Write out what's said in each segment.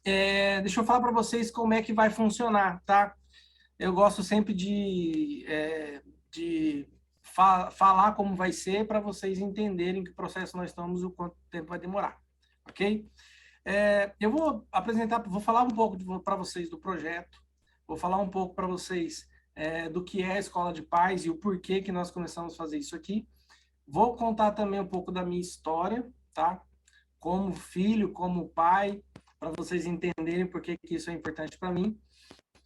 Deixa eu falar para vocês como é que vai funcionar, tá? Eu gosto sempre de falar como vai ser para vocês entenderem que processo nós estamos e o quanto tempo vai demorar, ok? Eu vou apresentar, vou falar um pouco para vocês do projeto, vou falar um pouco para vocês do que é a Escola de Paz e o porquê que nós começamos a fazer isso aqui. Vou contar também um pouco da minha história, tá? Como filho, como pai, para vocês entenderem por que isso é importante para mim.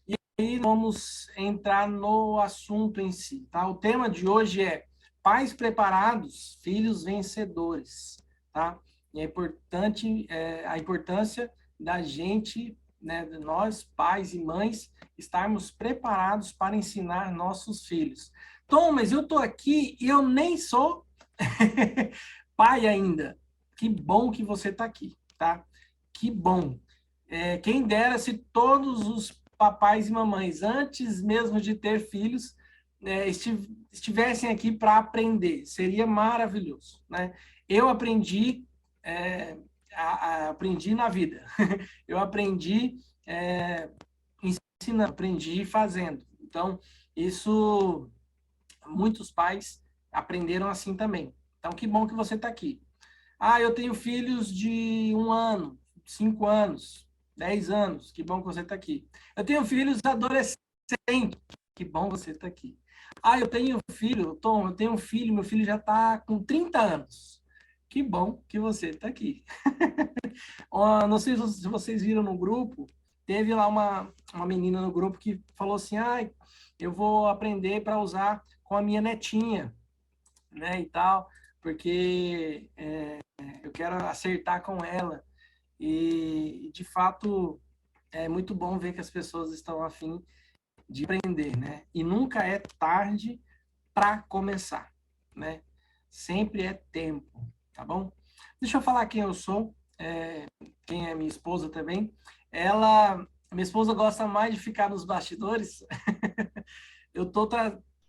E aí vamos entrar no assunto em si, tá? O tema de hoje é pais preparados, filhos vencedores, tá? E é importante a importância da gente, né, de nós, pais e mães, estarmos preparados para ensinar nossos filhos. Tom, mas eu tô aqui e eu nem sou pai ainda. Que bom que você está aqui, tá? Que bom. Quem dera se todos os papais e mamães, antes mesmo de ter filhos, estivessem aqui para aprender. Seria maravilhoso, né? Eu aprendi, aprendi na vida. Eu aprendi ensinando, aprendi fazendo. Então, isso muitos pais aprenderam assim também. Então, que bom que você está aqui. Ah, eu tenho filhos de 1 ano, 5 anos, 10 anos. Que bom que você está aqui. Eu tenho filhos adolescentes. Que bom que você está aqui. Ah, eu tenho filho, Tom, eu tenho um filho, meu filho já está com 30 anos. Que bom que você está aqui. Não sei se vocês viram no grupo, teve lá uma menina no grupo que falou assim, ah, eu vou aprender para usar com a minha netinha, né, e tal, porque eu quero acertar com ela. E, de fato, é muito bom ver que as pessoas estão a fim de aprender, né? E nunca é tarde para começar, né? Sempre é tempo, tá bom? Deixa eu falar quem eu sou, quem é minha esposa também. Minha esposa gosta mais de ficar nos bastidores. Eu tô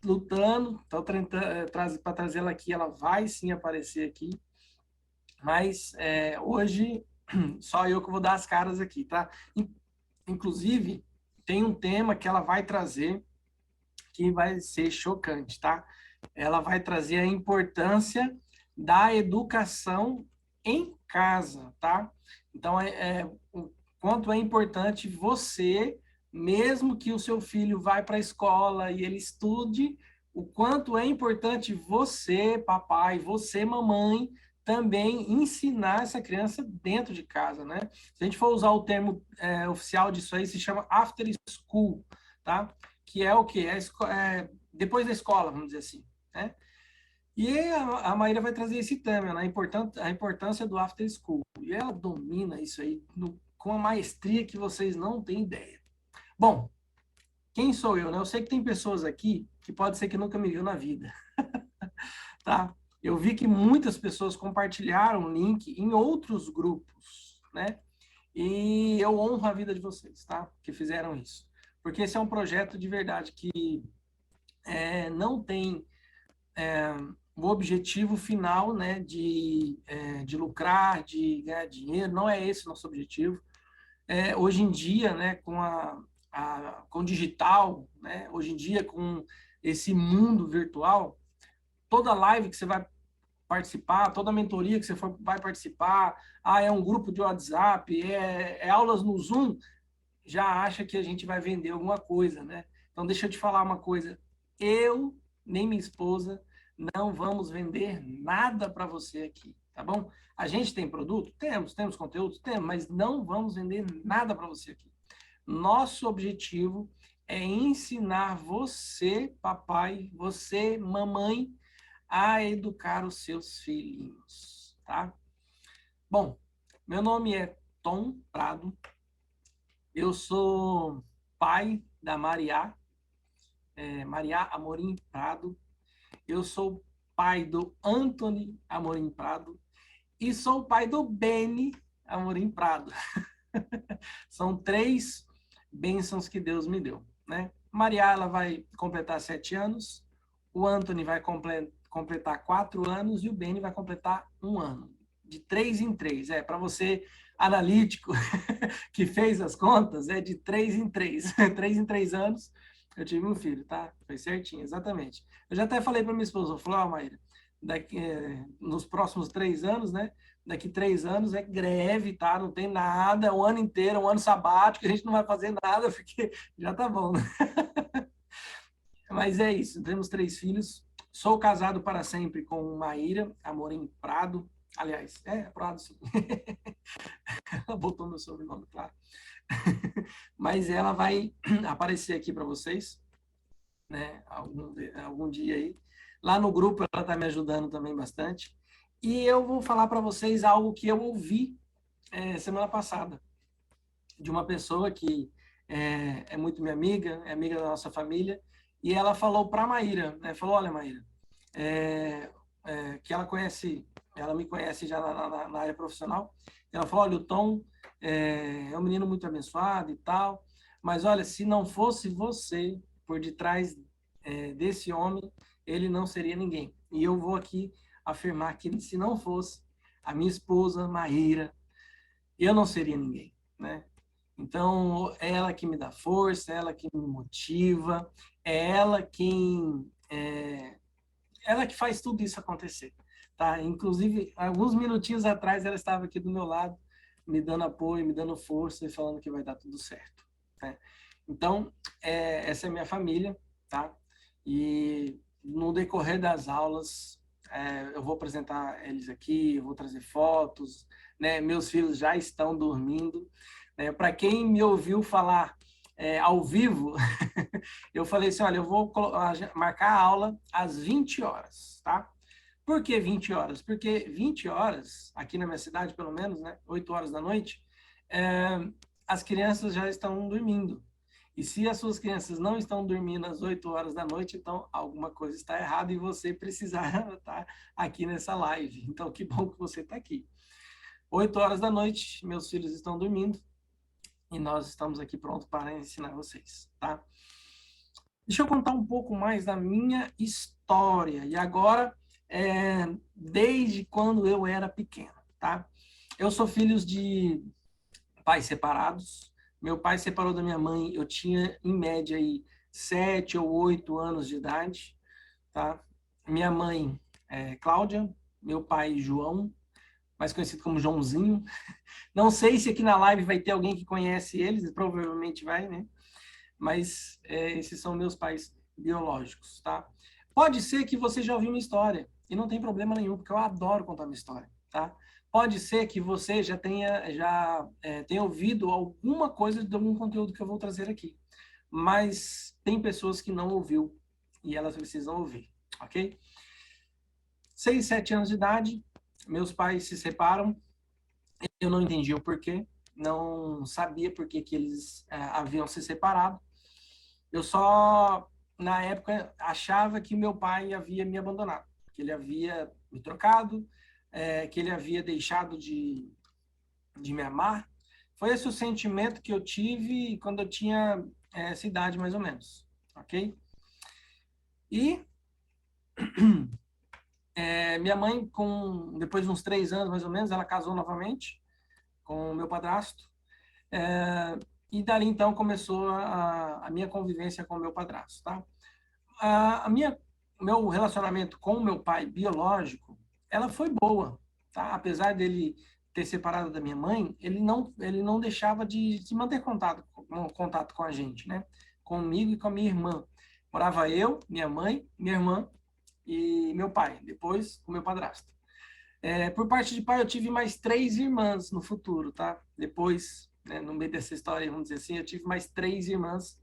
lutando, tô tentando para trazê-la aqui, ela vai sim aparecer aqui, mas hoje só eu que vou dar as caras aqui, tá? Inclusive, tem um tema que ela vai trazer que vai ser chocante, tá? Ela vai trazer a importância da educação em casa, tá? Então, o quanto é importante você, mesmo que o seu filho vá para a escola e ele estude, o quanto é importante você, papai, você, mamãe, também ensinar essa criança dentro de casa, né? Se a gente for usar o termo oficial disso aí, se chama after school, tá? Que é o quê? Depois da escola, vamos dizer assim, né? E a Maíra vai trazer esse tema, né? A importância do after school. E ela domina isso aí com a maestria que vocês não têm ideia. Bom, quem sou eu, né? Eu sei que tem pessoas aqui que pode ser que nunca me viu na vida, tá? Eu vi que muitas pessoas compartilharam o link em outros grupos, né? E eu honro a vida de vocês, tá? Que fizeram isso. Porque esse é um projeto de verdade que não tem o objetivo final, né, de lucrar, de ganhar dinheiro, não é esse o nosso objetivo. Hoje em dia, né, com o digital, né, hoje em dia com esse mundo virtual, toda live que você vai participar, toda mentoria que vai participar, é um grupo de WhatsApp, aulas no Zoom, já acha que a gente vai vender alguma coisa, né? Então, deixa eu te falar uma coisa. Eu, nem minha esposa, não vamos vender nada para você aqui, tá bom? A gente tem produto? Temos conteúdo? Temos, mas não vamos vender nada para você aqui. Nosso objetivo é ensinar você, papai, você, mamãe, a educar os seus filhinhos, tá? Bom, meu nome é Tom Prado, eu sou pai da Maria Amorim Prado. Eu sou pai do Anthony Amorim Prado e sou pai do Beni Amorim Prado. São 3 bênçãos que Deus me deu, né? Maria, ela vai completar 7 anos, o Anthony vai completar 4 anos e o Beni vai completar 1 ano. De 3 em 3. Para você analítico que fez as contas, é de 3 em 3. 3 em 3 anos, eu tive um filho, tá? Foi certinho, exatamente. Eu já até falei para minha esposa, eu falei, ó, Maíra, nos próximos 3 anos, né? Daqui 3 anos é greve, tá? Não tem nada, um ano inteiro, um ano sabático, a gente não vai fazer nada, porque já tá bom, né? Mas é isso, temos 3 filhos. Sou casado para sempre com Maíra, Amorim Prado. Aliás, Prado, sim. Ela botou meu sobrenome, claro. Mas ela vai aparecer aqui para vocês, né? Algum dia aí. Lá no grupo ela está me ajudando também bastante. E eu vou falar para vocês algo que eu ouvi semana passada, de uma pessoa que é muito minha amiga, é amiga da nossa família, e ela falou para a Maíra, né? Falou, olha, Maíra, que ela me conhece já na área profissional, ela falou, olha, o Tom é um menino muito abençoado e tal, mas olha, se não fosse você por detrás desse homem, ele não seria ninguém. E eu vou aqui afirmar que se não fosse a minha esposa, Maíra, eu não seria ninguém, né? Então, é ela que me dá força, é ela que me motiva, é ela ela que faz tudo isso acontecer, tá? Inclusive, alguns minutinhos atrás, ela estava aqui do meu lado, me dando apoio, me dando força e falando que vai dar tudo certo, né? Então, essa é minha família, tá? E no decorrer das aulas, eu vou apresentar eles aqui, eu vou trazer fotos, né? Meus filhos já estão dormindo, né? Para quem me ouviu falar ao vivo, eu falei assim, olha, eu vou marcar a aula às 20 horas, tá? Por que 20 horas? Porque 20 horas, aqui na minha cidade, pelo menos, né? 8 horas da noite, as crianças já estão dormindo. E se as suas crianças não estão dormindo às 8 horas da noite, então alguma coisa está errada e você precisar estar aqui nessa live. Então, que bom que você está aqui. 8 horas da noite, meus filhos estão dormindo e nós estamos aqui prontos para ensinar vocês, tá? Deixa eu contar um pouco mais da minha história. E agora, desde quando eu era pequeno, tá? Eu sou filho de pais separados. Meu pai separou da minha mãe, eu tinha, em média, aí, 7 ou 8 anos de idade, tá? Minha mãe é Cláudia, meu pai João, mais conhecido como Joãozinho. Não sei se aqui na live vai ter alguém que conhece eles, provavelmente vai, né? Mas esses são meus pais biológicos, tá? Pode ser que você já ouviu uma história, e não tem problema nenhum, porque eu adoro contar uma história, tá? Pode ser que você já tenha ouvido alguma coisa de algum conteúdo que eu vou trazer aqui, mas tem pessoas que não ouviu, e elas precisam ouvir, ok? 6, 7 anos de idade, meus pais se separam, eu não entendi o porquê, não sabia por que eles haviam se separado. Eu só, na época, achava que meu pai havia me abandonado, que ele havia me trocado, que ele havia deixado de me amar. Foi esse o sentimento que eu tive quando eu tinha essa idade, mais ou menos, ok? E minha mãe, depois de uns 3 anos, mais ou menos, ela casou novamente com o meu padrasto. E dali, então, começou a minha convivência com o meu padrasto, tá? Meu relacionamento com o meu pai biológico, ela foi boa, tá? Apesar dele ter separado da minha mãe, ele não deixava de manter contato com a gente, né? Comigo e com a minha irmã. Morava eu, minha mãe, minha irmã e meu pai, depois o meu padrasto. Por parte de pai, eu tive mais 3 irmãs no futuro, tá? Depois, né, no meio dessa história, vamos dizer assim, eu tive mais 3 irmãs.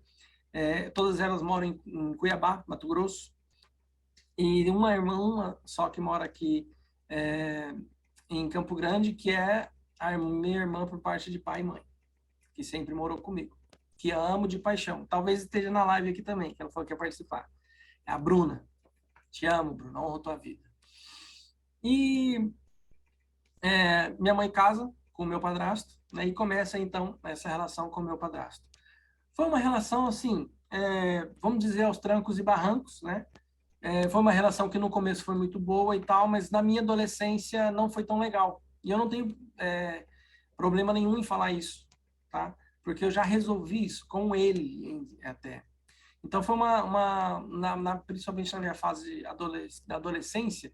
Todas elas moram em Cuiabá, Mato Grosso. E uma irmã só que mora aqui em Campo Grande, que é a minha irmã por parte de pai e mãe, que sempre morou comigo, que amo de paixão. Talvez esteja na live aqui também, que ela falou que ia participar. É a Bruna. Te amo, Bruna. Honro tua vida. E minha mãe casa com o meu padrasto, né, e começa, então, essa relação com o meu padrasto. Foi uma relação, assim, vamos dizer, aos trancos e barrancos, né? Foi uma relação que no começo foi muito boa e tal, mas na minha adolescência não foi tão legal. E eu não tenho problema nenhum em falar isso, tá? Porque eu já resolvi isso com ele até. Então foi principalmente na minha fase da adolescência,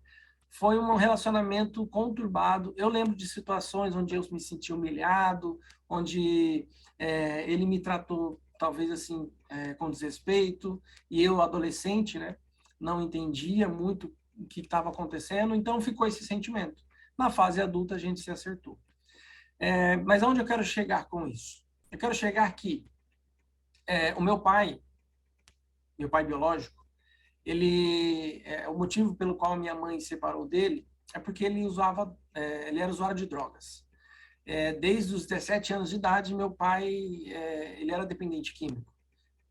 foi um relacionamento conturbado. Eu lembro de situações onde eu me senti humilhado, onde ele me tratou talvez assim com desrespeito, e eu adolescente, né, não entendia muito o que estava acontecendo, então ficou esse sentimento. Na fase adulta a gente se acertou. Mas aonde eu quero chegar com isso? Eu quero chegar que o meu pai biológico, o motivo pelo qual minha mãe se separou dele é porque ele era usuário de drogas. Desde os 17 anos de idade, meu pai, ele era dependente químico.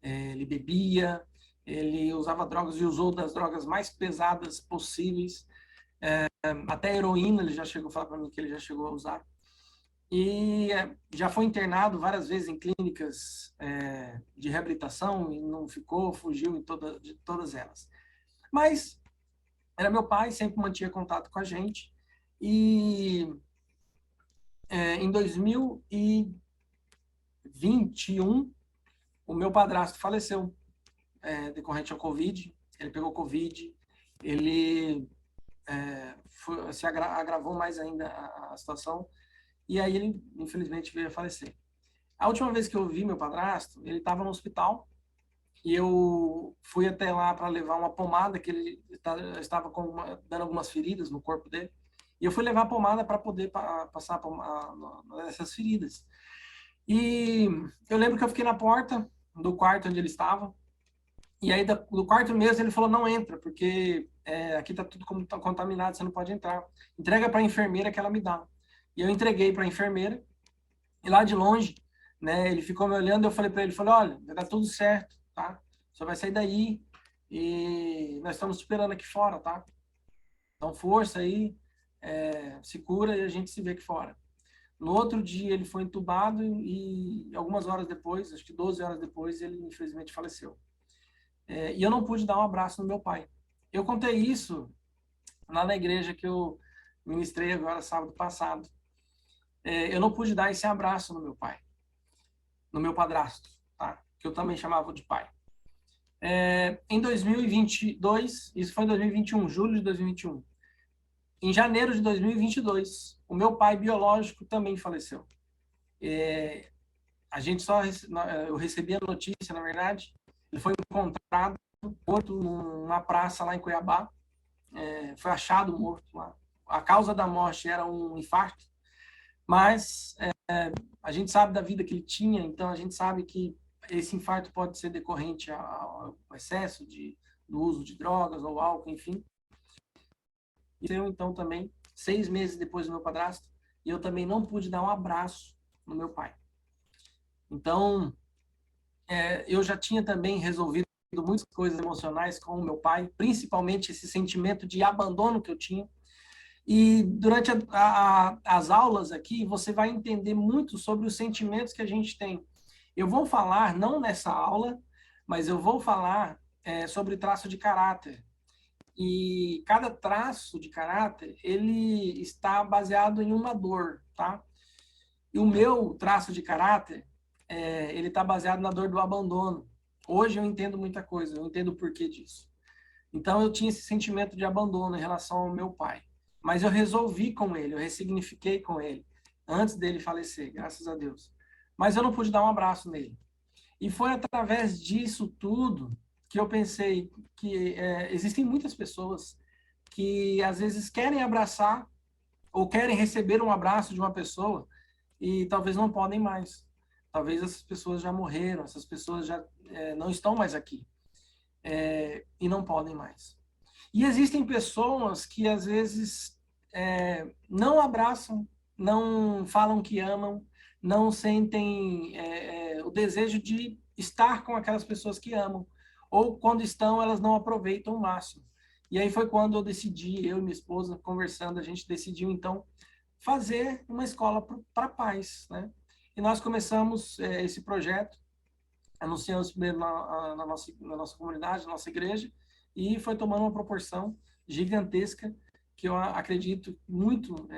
Ele bebia, ele usava drogas e usou das drogas mais pesadas possíveis. Até heroína, ele já chegou a falar para mim que ele já chegou a usar. E já foi internado várias vezes em clínicas de reabilitação e não ficou, fugiu de todas elas. Mas era meu pai, sempre mantinha contato com a gente. E em 2021, o meu padrasto faleceu decorrente ao Covid. Ele pegou Covid, ele se agravou mais ainda a situação. E aí ele, infelizmente, veio a falecer. A última vez que eu vi meu padrasto, ele estava no hospital e eu fui até lá para levar uma pomada, que ele estava dando algumas feridas no corpo dele. E eu fui levar a pomada para poder passar essas feridas. E eu lembro que eu fiquei na porta do quarto onde ele estava. E aí, do quarto mesmo, ele falou: não entra, porque aqui está tudo contaminado, você não pode entrar. Entrega para a enfermeira que ela me dá. E eu entreguei para a enfermeira. E lá de longe, né, ele ficou me olhando, eu falei para ele, olha, vai dar tudo certo, tá? Só vai sair daí e nós estamos esperando aqui fora, tá? Então força aí, se cura e a gente se vê aqui fora. No outro dia ele foi entubado e algumas horas depois, acho que 12 horas depois, ele infelizmente faleceu. E eu não pude dar um abraço no meu pai. Eu contei isso lá na igreja que eu ministrei agora sábado passado. Eu não pude dar esse abraço no meu pai, no meu padrasto, tá? Que eu também chamava de pai. Em 2022, isso foi em 2021, julho de 2021. Em janeiro de 2022, o meu pai biológico também faleceu. Eu recebi a notícia, na verdade, ele foi encontrado morto numa praça lá em Cuiabá, foi achado morto lá. A causa da morte era um infarto, mas a gente sabe da vida que ele tinha, então a gente sabe que esse infarto pode ser decorrente ao excesso do uso de drogas ou álcool, enfim. E eu, então, também, 6 meses depois do meu padrasto, e eu também não pude dar um abraço no meu pai. Então, eu já tinha também resolvido muitas coisas emocionais com o meu pai, principalmente esse sentimento de abandono que eu tinha. E durante as aulas aqui, você vai entender muito sobre os sentimentos que a gente tem. Eu vou falar, não nessa aula, mas eu vou falar sobre traço de caráter. E cada traço de caráter, ele está baseado em uma dor, tá? E o meu traço de caráter, ele está baseado na dor do abandono. Hoje eu entendo muita coisa, eu entendo o porquê disso. Então eu tinha esse sentimento de abandono em relação ao meu pai. Mas eu resolvi com ele, eu ressignifiquei com ele, antes dele falecer, graças a Deus. Mas eu não pude dar um abraço nele. E foi através disso tudo que eu pensei que existem muitas pessoas que às vezes querem abraçar ou querem receber um abraço de uma pessoa e talvez não podem mais. Talvez essas pessoas já morreram, essas pessoas já não estão mais aqui e não podem mais. E existem pessoas que às vezes não abraçam, não falam que amam, não sentem o desejo de estar com aquelas pessoas que amam. Ou quando estão, elas não aproveitam o máximo. E aí foi quando eu decidi, eu e minha esposa, conversando, a gente decidiu então fazer uma escola para pais, né? E nós começamos esse projeto, anunciamos primeiro na nossa comunidade, na nossa igreja, e foi tomando uma proporção gigantesca, que eu acredito muito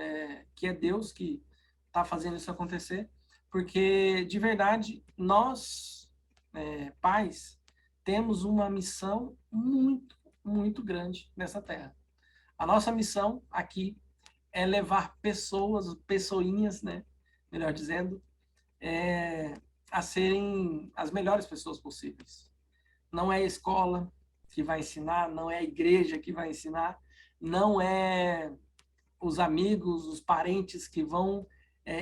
que é Deus que tá fazendo isso acontecer, porque, de verdade, nós, pais, temos uma missão muito, muito grande nessa terra. A nossa missão aqui é levar pessoas, pessoinhas, né, melhor dizendo, a serem as melhores pessoas possíveis. Não é a escola que vai ensinar, não é a igreja que vai ensinar, não é os amigos, os parentes que vão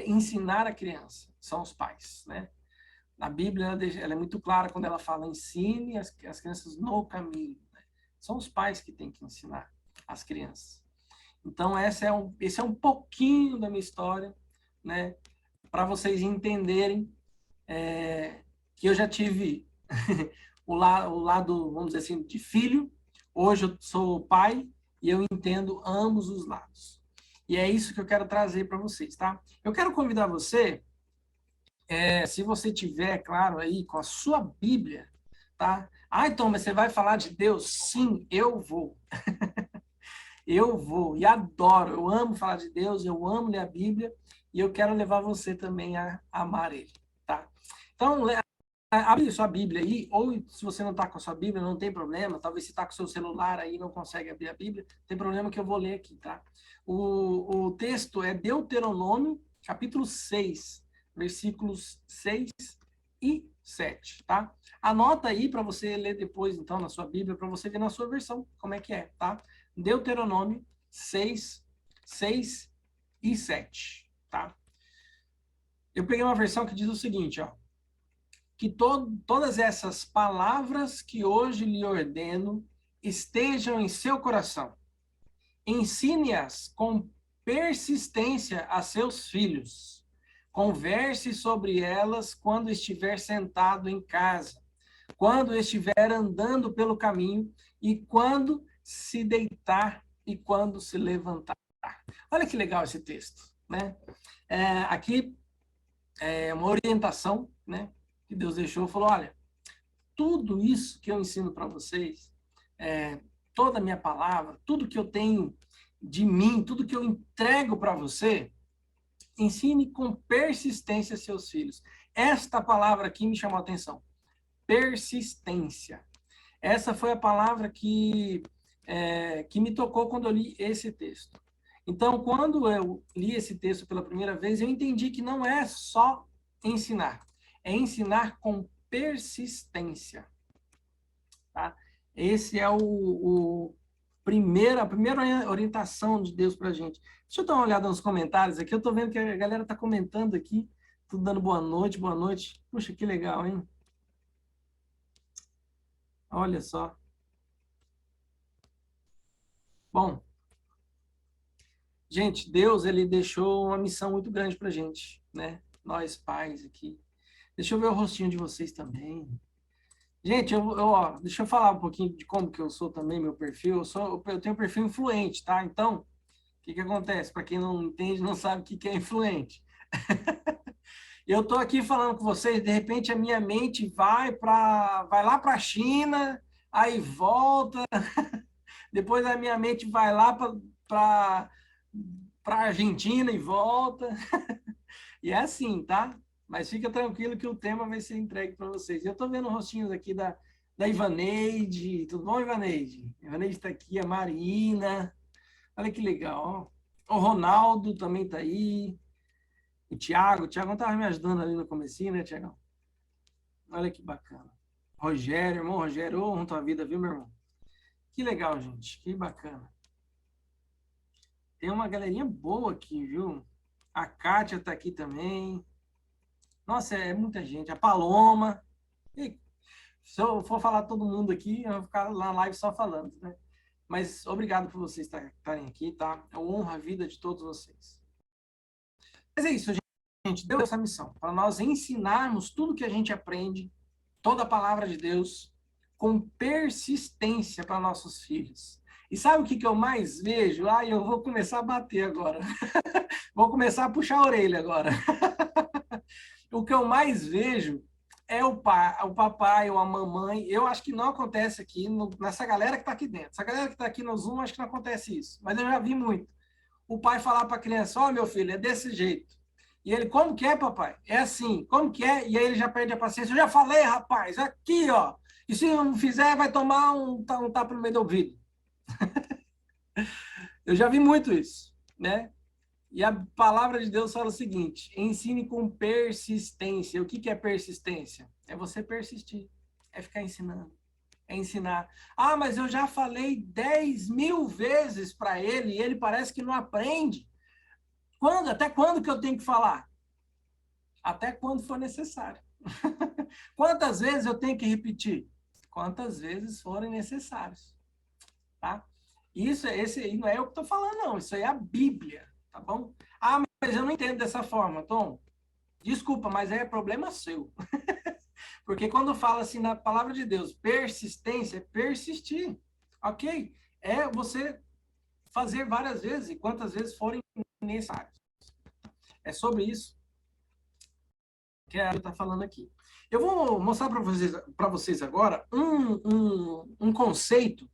ensinar a criança, são os pais, né? Na Bíblia, ela é muito clara quando ela fala ensine as crianças no caminho. Né? São os pais que têm que ensinar as crianças. Então, esse é um pouquinho da minha história, né? Para vocês entenderem que eu já tive o lado, vamos dizer assim, de filho. Hoje eu sou pai e eu entendo ambos os lados. E é isso que eu quero trazer para vocês, tá? Eu quero convidar você, se você tiver, claro, aí com a sua Bíblia, tá? Ah, então, mas você vai falar de Deus? Sim, eu vou. Eu vou e adoro, eu amo falar de Deus, eu amo ler a Bíblia e eu quero levar você também a amar Ele, tá? Então, abre sua Bíblia aí, ou se você não está com a sua Bíblia, não tem problema, talvez você está com o seu celular aí e não consegue abrir a Bíblia, não tem problema que eu vou ler aqui, tá? O texto é Deuteronômio, capítulo 6, versículos 6 e 7, tá? Anota aí para você ler depois, então, na sua Bíblia, para você ver na sua versão como é que é, tá? Deuteronômio 6, 6 e 7, tá? Eu peguei uma versão que diz o seguinte, ó. Que todas essas palavras que hoje lhe ordeno estejam em seu coração. Ensine-as com persistência a seus filhos. Converse sobre elas quando estiver sentado em casa, quando estiver andando pelo caminho e quando se deitar e quando se levantar. Olha que legal esse texto, né? Aqui é uma orientação, né? Que Deus deixou, falou, olha, tudo isso que eu ensino para vocês, toda a minha palavra, tudo que eu tenho de mim, tudo que eu entrego para você, ensine com persistência seus filhos. Esta palavra aqui me chamou a atenção. Persistência. Essa foi a palavra que me tocou quando eu li esse texto. Então, quando eu li esse texto pela primeira vez, eu entendi que não é só ensinar, é ensinar com persistência. Tá? Esse é a primeira orientação de Deus para a gente. Deixa eu dar uma olhada nos comentários aqui. Eu estou vendo que a galera está comentando aqui, tudo dando boa noite, boa noite. Puxa, que legal, hein? Olha só. Bom, gente, Deus, ele deixou uma missão muito grande para a gente, né? Nós, pais aqui. Deixa eu ver o rostinho de vocês também. Gente, ó, deixa eu falar um pouquinho de como que eu sou também, meu perfil. Eu tenho um perfil influente, tá? Então, o que acontece? Para quem não entende, não sabe o que é influente. Eu estou aqui falando com vocês, de repente a minha mente vai lá para a China, aí volta, depois a minha mente vai lá para a Argentina e volta. E é assim, tá? Mas fica tranquilo que o tema vai ser entregue para vocês. Eu estou vendo rostinhos aqui da Ivaneide. Tudo bom, Ivaneide? Ivaneide está aqui, a Marina. Olha que legal. Ó. O Ronaldo também está aí. O Thiago não estava me ajudando ali no comecinho, né, Thiagão? Olha que bacana. Rogério, irmão Rogério, honra tua vida, viu, meu irmão? Que legal, gente. Que bacana. Tem uma galerinha boa aqui, viu? A Kátia está aqui também. Nossa, é muita gente. A Paloma. E se eu for falar todo mundo aqui, eu vou ficar lá na live só falando, né? Mas obrigado por vocês estarem aqui, tá? Eu honro a vida de todos vocês. Mas é isso, gente. Deu essa missão para nós ensinarmos tudo que a gente aprende, toda a palavra de Deus, com persistência para nossos filhos. E sabe o que eu mais vejo? Eu vou começar a bater agora. Vou começar a puxar a orelha agora. O que eu mais vejo é o papai ou a mamãe. Eu acho que não acontece aqui, nessa galera que está aqui dentro. Essa galera que está aqui no Zoom, acho que não acontece isso. Mas eu já vi muito. O pai falar para a criança, ó, meu filho, é desse jeito. E ele, como que é, papai? É assim, como que é? E aí ele já perde a paciência. Eu já falei, rapaz, aqui, ó. E se não fizer, vai tomar um tapa no meio do ouvido. Eu já vi muito isso, né? E a palavra de Deus fala o seguinte: ensine com persistência. O que que é persistência? É você persistir, é ficar ensinando, é ensinar. Ah, mas eu já falei 10.000 vezes para ele e ele parece que não aprende. Quando? Até quando que eu tenho que falar? Até quando for necessário. Quantas vezes eu tenho que repetir? Quantas vezes forem necessários, tá? Isso, esse aí não é eu que estou falando, não. Isso aí é a Bíblia, tá bom? Ah, mas eu não entendo dessa forma, Tom. Desculpa, mas é problema seu. Porque quando fala assim na palavra de Deus, persistência, é persistir, ok? É você fazer várias vezes e quantas vezes forem necessárias. É sobre isso que a está falando aqui. Eu vou mostrar para vocês agora um conceito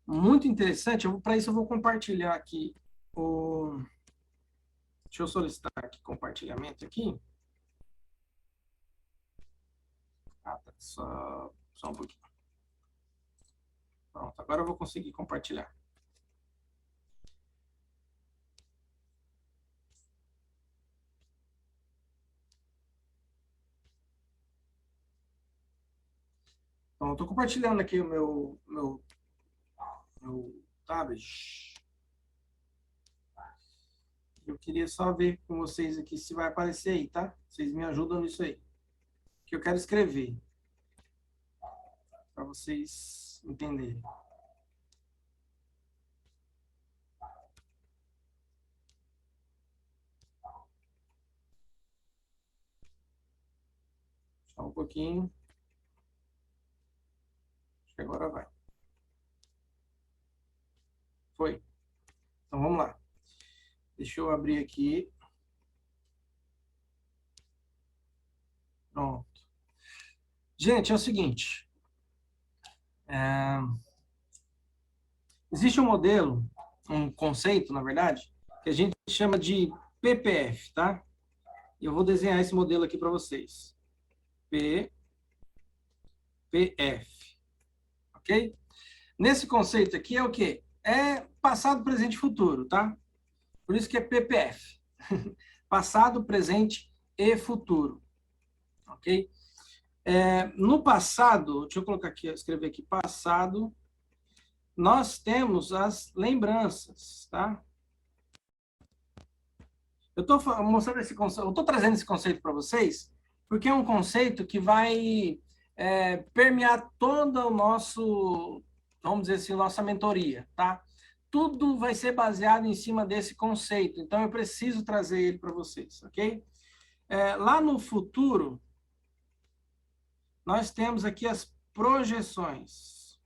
muito interessante. Para isso eu vou compartilhar aqui o... Deixa eu solicitar aqui compartilhamento aqui. Ah, tá. Só um pouquinho. Pronto, agora eu vou conseguir compartilhar. Então, eu estou compartilhando aqui o meu tablet. Eu queria só ver com vocês aqui se vai aparecer aí, tá? Vocês me ajudam nisso aí. Que eu quero escrever. Para vocês entenderem. Só um pouquinho. Acho que agora vai. Foi. Então vamos lá. Deixa eu abrir aqui. Pronto. Gente, é o seguinte. Existe um modelo, um conceito, na verdade, que a gente chama de PPF, tá? E eu vou desenhar esse modelo aqui para vocês. PPF. Ok? Nesse conceito aqui é o quê? É passado, presente e futuro, tá? Por isso que é PPF. Passado, presente e futuro. Ok? No passado, deixa eu colocar aqui, escrever aqui, passado, nós temos as lembranças, tá? Eu estou mostrando esse conceito, eu estou trazendo esse conceito para vocês, porque é um conceito que vai permear todo o nosso, vamos dizer assim, nossa mentoria, tá? Tudo vai ser baseado em cima desse conceito, então eu preciso trazer ele para vocês, ok? Lá no futuro, nós temos aqui as projeções.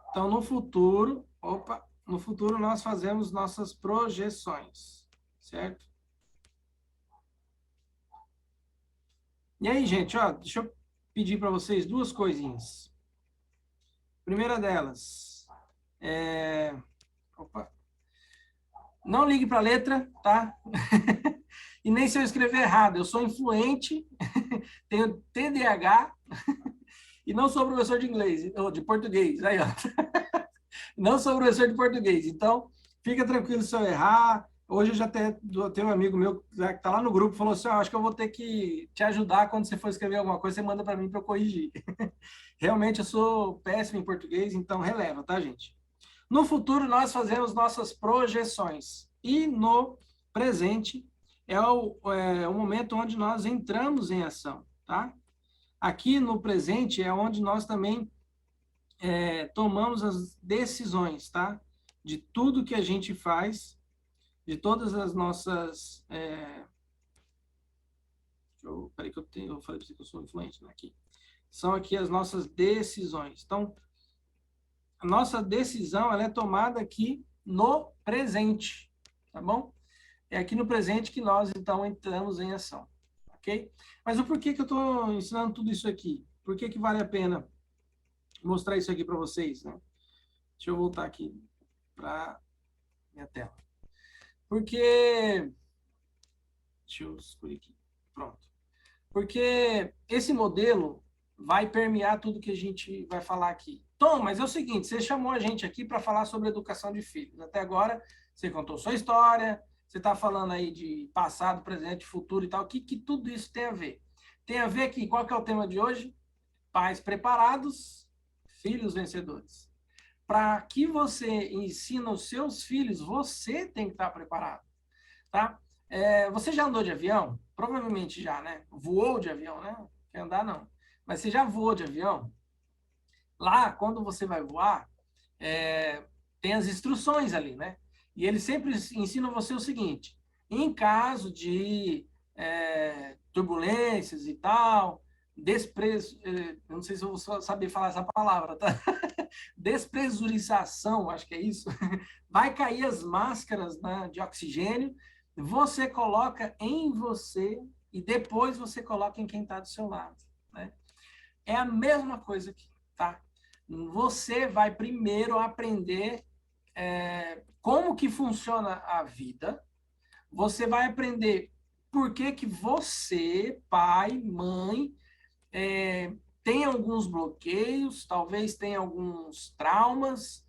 Então, no futuro nós fazemos nossas projeções, certo? E aí, gente, ó, deixa eu pedir para vocês duas coisinhas. Primeira delas, opa, não ligue para a letra, tá? E nem se eu escrever errado, eu sou influente, tenho TDAH e não sou professor de inglês, ou de português. Aí, ó. Não sou professor de português, então fica tranquilo se eu errar. Hoje eu já tenho um amigo meu que está lá no grupo, falou assim, acho que eu vou ter que te ajudar quando você for escrever alguma coisa, você manda para mim para eu corrigir. Realmente eu sou péssimo em português, então releva, tá, gente? No futuro nós fazemos nossas projeções e no presente é o momento onde nós entramos em ação, tá? Aqui no presente é onde nós também tomamos as decisões, tá? De tudo que a gente faz, de todas as nossas... peraí que eu falei para você que eu sou influente, né? Aqui. São aqui as nossas decisões. Então, a nossa decisão ela é tomada aqui no presente, tá bom? É aqui no presente que nós, então, entramos em ação, ok? Mas o porquê que eu estou ensinando tudo isso aqui? Por que que vale a pena mostrar isso aqui para vocês, né? Deixa eu voltar aqui para minha tela. Porque Deixa eu escolher aqui. Pronto. Porque esse modelo vai permear tudo que a gente vai falar aqui. Tom, mas é o seguinte, você chamou a gente aqui para falar sobre educação de filhos. Até agora, você contou sua história, você está falando aí de passado, presente, futuro e tal. O que tudo isso tem a ver? Tem a ver que, qual que é o tema de hoje? Pais preparados, filhos vencedores. Para que você ensine os seus filhos, você tem que estar preparado, tá? Você já andou de avião? Provavelmente já, né? Voou de avião, né? Quer andar, não. Mas você já voou de avião? Lá, quando você vai voar, tem as instruções ali, né? E eles sempre ensinam você o seguinte: em caso de turbulências e tal, não sei se eu vou saber falar essa palavra, tá? Despressurização, acho que é isso. Vai cair as máscaras, né, de oxigênio, você coloca em você e depois você coloca em quem está do seu lado, né? É a mesma coisa aqui, tá? Você vai primeiro aprender como que funciona a vida, você vai aprender por que que você, pai, mãe, tem alguns bloqueios, talvez tenha alguns traumas,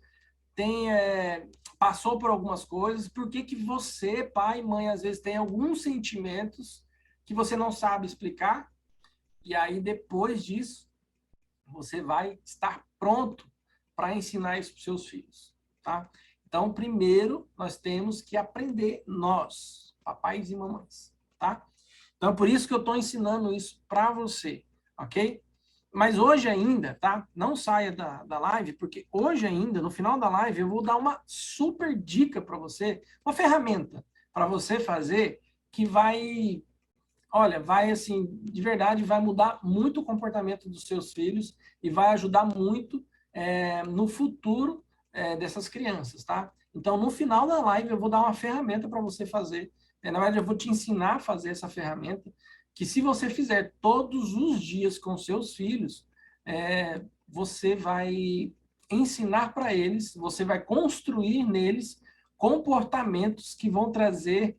passou por algumas coisas, por que que você, pai e mãe, às vezes tem alguns sentimentos que você não sabe explicar, e aí depois disso, você vai estar pronto para ensinar isso para os seus filhos, tá? Então, primeiro, nós temos que aprender nós, papais e mamães, tá? Então, é por isso que eu estou ensinando isso para você, ok? Mas hoje ainda, tá? Não saia da live, porque hoje ainda, no final da live, eu vou dar uma super dica para você, uma ferramenta para você fazer que vai, olha, vai assim, de verdade, vai mudar muito o comportamento dos seus filhos e vai ajudar muito no futuro dessas crianças, tá? Então, no final da live, eu vou dar uma ferramenta para você fazer. Na verdade, eu vou te ensinar a fazer essa ferramenta, que se você fizer todos os dias com seus filhos, você vai ensinar para eles, você vai construir neles comportamentos que vão trazer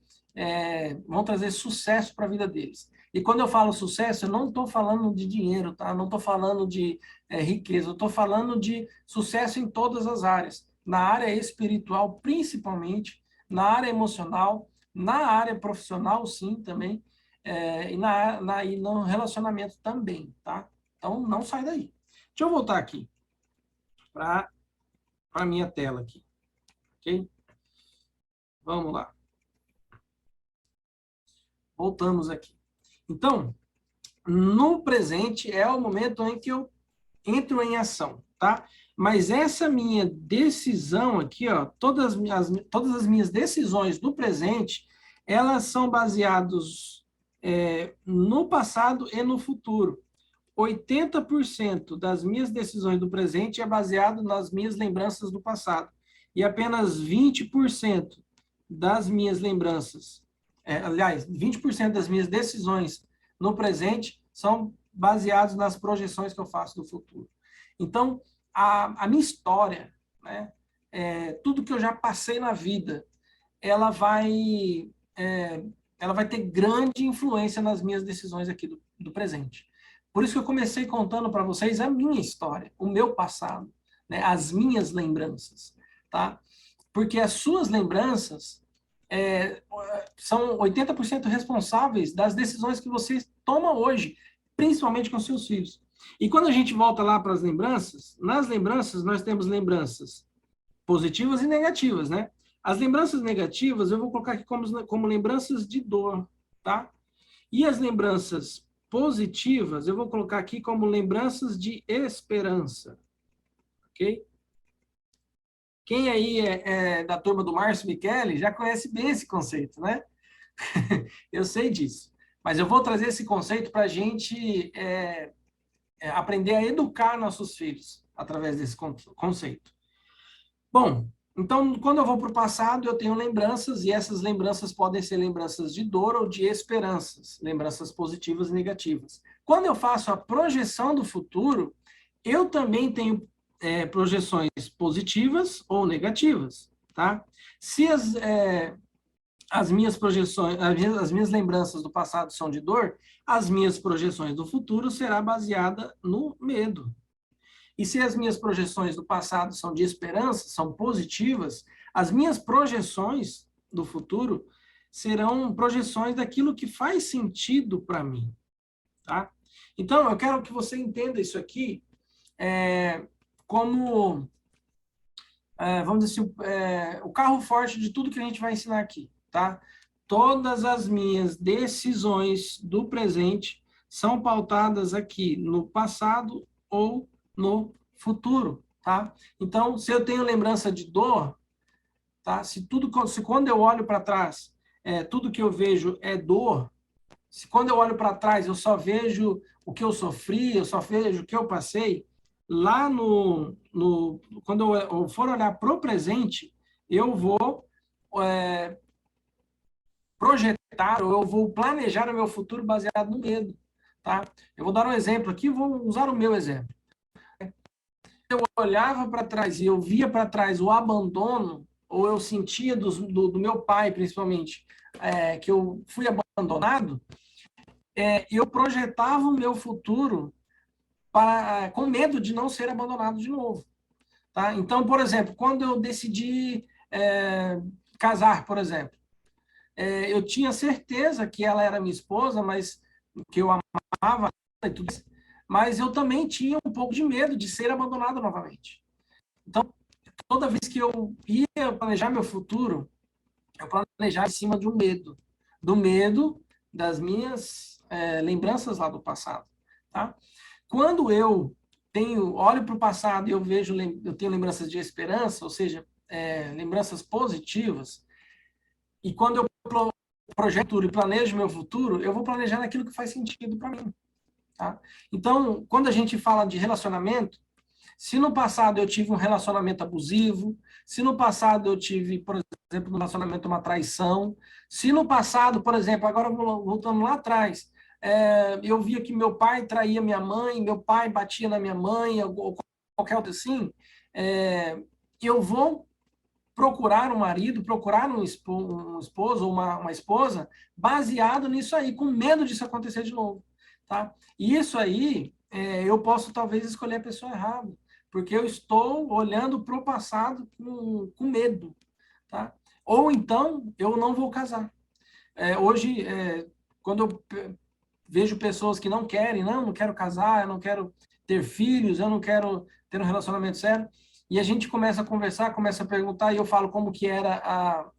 sucesso para a vida deles. E quando eu falo sucesso, eu não estou falando de dinheiro, tá? Não estou falando de riqueza, eu estou falando de sucesso em todas as áreas. Na área espiritual, principalmente, na área emocional, na área profissional, sim, também, e no relacionamento também, tá? Então, não sai daí. Deixa eu voltar aqui para a minha tela aqui, ok? Vamos lá. Voltamos aqui. Então, no presente é o momento em que eu entro em ação, tá? Mas essa minha decisão aqui, ó, todas as minhas decisões no presente, elas são baseadas no passado e no futuro. 80% das minhas decisões do presente é baseado nas minhas lembranças do passado. E apenas 20% das minhas lembranças, aliás, 20% das minhas decisões no presente são baseadas nas projeções que eu faço do futuro. Então, a minha história, né, tudo que eu já passei na vida, ela vai ter grande influência nas minhas decisões aqui do presente. Por isso que eu comecei contando para vocês a minha história, o meu passado, né, as minhas lembranças, tá? Porque as suas lembranças são 80% responsáveis das decisões que você toma hoje, principalmente com seus filhos. E quando a gente volta lá para as lembranças, nas lembranças nós temos lembranças positivas e negativas, né? As lembranças negativas eu vou colocar aqui como lembranças de dor, tá? E as lembranças positivas eu vou colocar aqui como lembranças de esperança, ok? Quem aí é da turma do Márcio Michele já conhece bem esse conceito, né? Eu sei disso. Mas eu vou trazer esse conceito para a gente aprender a educar nossos filhos através desse conceito. Bom, então, quando eu vou para o passado, eu tenho lembranças, e essas lembranças podem ser lembranças de dor ou de esperanças, lembranças positivas e negativas. Quando eu faço a projeção do futuro, eu também tenho projeções positivas ou negativas, tá? Se as minhas projeções, as minhas lembranças do passado são de dor, as minhas projeções do futuro será baseada no medo. E se as minhas projeções do passado são de esperança, são positivas, as minhas projeções do futuro serão projeções daquilo que faz sentido para mim, tá? Então, eu quero que você entenda isso aqui como, vamos dizer assim, o carro forte de tudo que a gente vai ensinar aqui, tá? Todas as minhas decisões do presente são pautadas aqui no passado ou no futuro, tá? Então, se eu tenho lembrança de dor, tá? Se quando eu olho para trás, tudo que eu vejo é dor, se quando eu olho para trás eu só vejo o que eu sofri, eu só vejo o que eu passei, lá quando eu for olhar para o presente, eu vou projetar, ou eu vou planejar o meu futuro baseado no medo, tá? Eu vou dar um exemplo aqui, vou usar o meu exemplo. Eu olhava para trás e eu via para trás o abandono, ou eu sentia do meu pai, principalmente, que eu fui abandonado, eu projetava o meu futuro com medo de não ser abandonado de novo. Tá? Então, por exemplo, quando eu decidi casar, por exemplo, eu tinha certeza que ela era minha esposa, mas que eu amava e tudo isso, mas eu também tinha um pouco de medo de ser abandonado novamente. Então, toda vez que eu ia planejar meu futuro, eu planejava em cima de um medo, do medo das minhas lembranças lá do passado, tá? Quando eu olho para o passado e eu tenho lembranças de esperança, ou seja, lembranças positivas, e quando eu projeto e planejo meu futuro, eu vou planejar naquilo que faz sentido para mim, tá? Então, quando a gente fala de relacionamento, se no passado eu tive um relacionamento abusivo, se no passado eu tive, por exemplo, no relacionamento uma traição, se no passado, por exemplo, agora voltando lá atrás, eu via que meu pai traía minha mãe, meu pai batia na minha mãe, ou qualquer outro assim, eu vou procurar um marido, procurar um esposo ou uma esposa baseado nisso aí, com medo disso acontecer de novo, tá? E isso aí, eu posso talvez escolher a pessoa errada, porque eu estou olhando para o passado com medo, tá? Ou então, eu não vou casar. Hoje, quando eu vejo pessoas que não querem, não quero casar, eu não quero ter filhos, eu não quero ter um relacionamento sério, e a gente começa a conversar, começa a perguntar, e eu falo como que era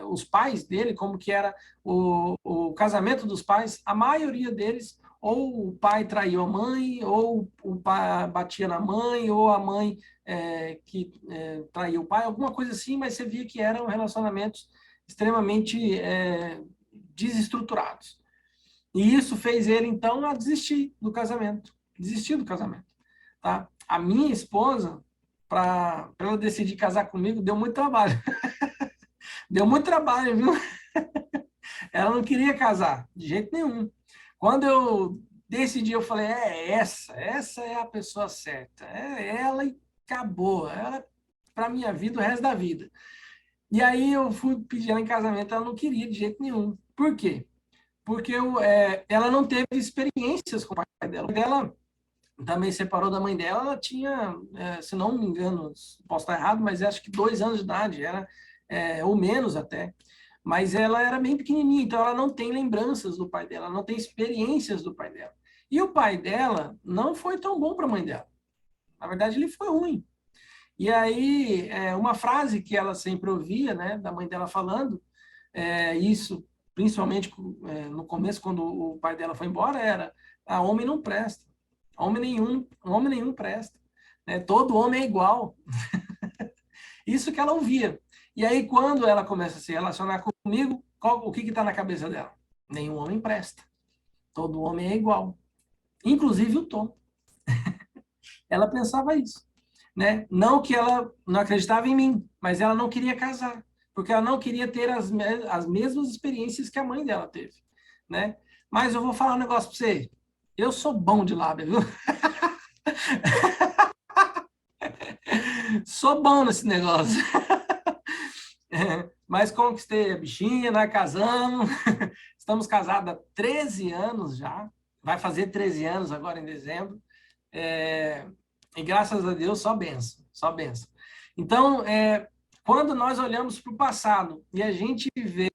os pais dele, como que era o casamento dos pais. A maioria deles, ou o pai traiu a mãe, ou o pai batia na mãe, ou a mãe que traiu o pai, alguma coisa assim, mas você via que eram relacionamentos extremamente desestruturados. E isso fez ele, então, a desistir do casamento. Desistir do casamento. Tá? A minha esposa, para ela decidir casar comigo, deu muito trabalho. Deu muito trabalho, viu? Ela não queria casar, de jeito nenhum. Quando eu decidi, eu falei, essa é a pessoa certa. É ela e acabou. Ela para minha vida, o resto da vida. E aí eu fui pedir ela em casamento, ela não queria de jeito nenhum. Por quê? Porque ela não teve experiências com o pai dela. O pai dela também separou da mãe dela, ela tinha, se não me engano, posso estar errado, mas acho que 2 anos de idade, ou menos até. Mas ela era bem pequenininha, então ela não tem lembranças do pai dela, não tem experiências do pai dela. E o pai dela não foi tão bom para a mãe dela. Na verdade, ele foi ruim. E aí, uma frase que ela sempre ouvia, né, da mãe dela falando, isso principalmente no começo, quando o pai dela foi embora, era: homem não presta, homem nenhum presta, né? Todo homem é igual. Isso que ela ouvia. E aí, quando ela começa a se relacionar comigo, o que está na cabeça dela? Nenhum homem presta, todo homem é igual, inclusive o Tom. Ela pensava isso, né? Não que ela não acreditava em mim, mas ela não queria casar, porque ela não queria ter as mesmas experiências que a mãe dela teve, né? Mas eu vou falar um negócio para você. Eu sou bom de lábia, viu? Sou bom nesse negócio. Mas conquistei a bichinha, nós casamos, estamos casados há 13 anos já, vai fazer 13 anos agora em dezembro, e graças a Deus só benção, só benção. Então, quando nós olhamos para o passado e a gente vê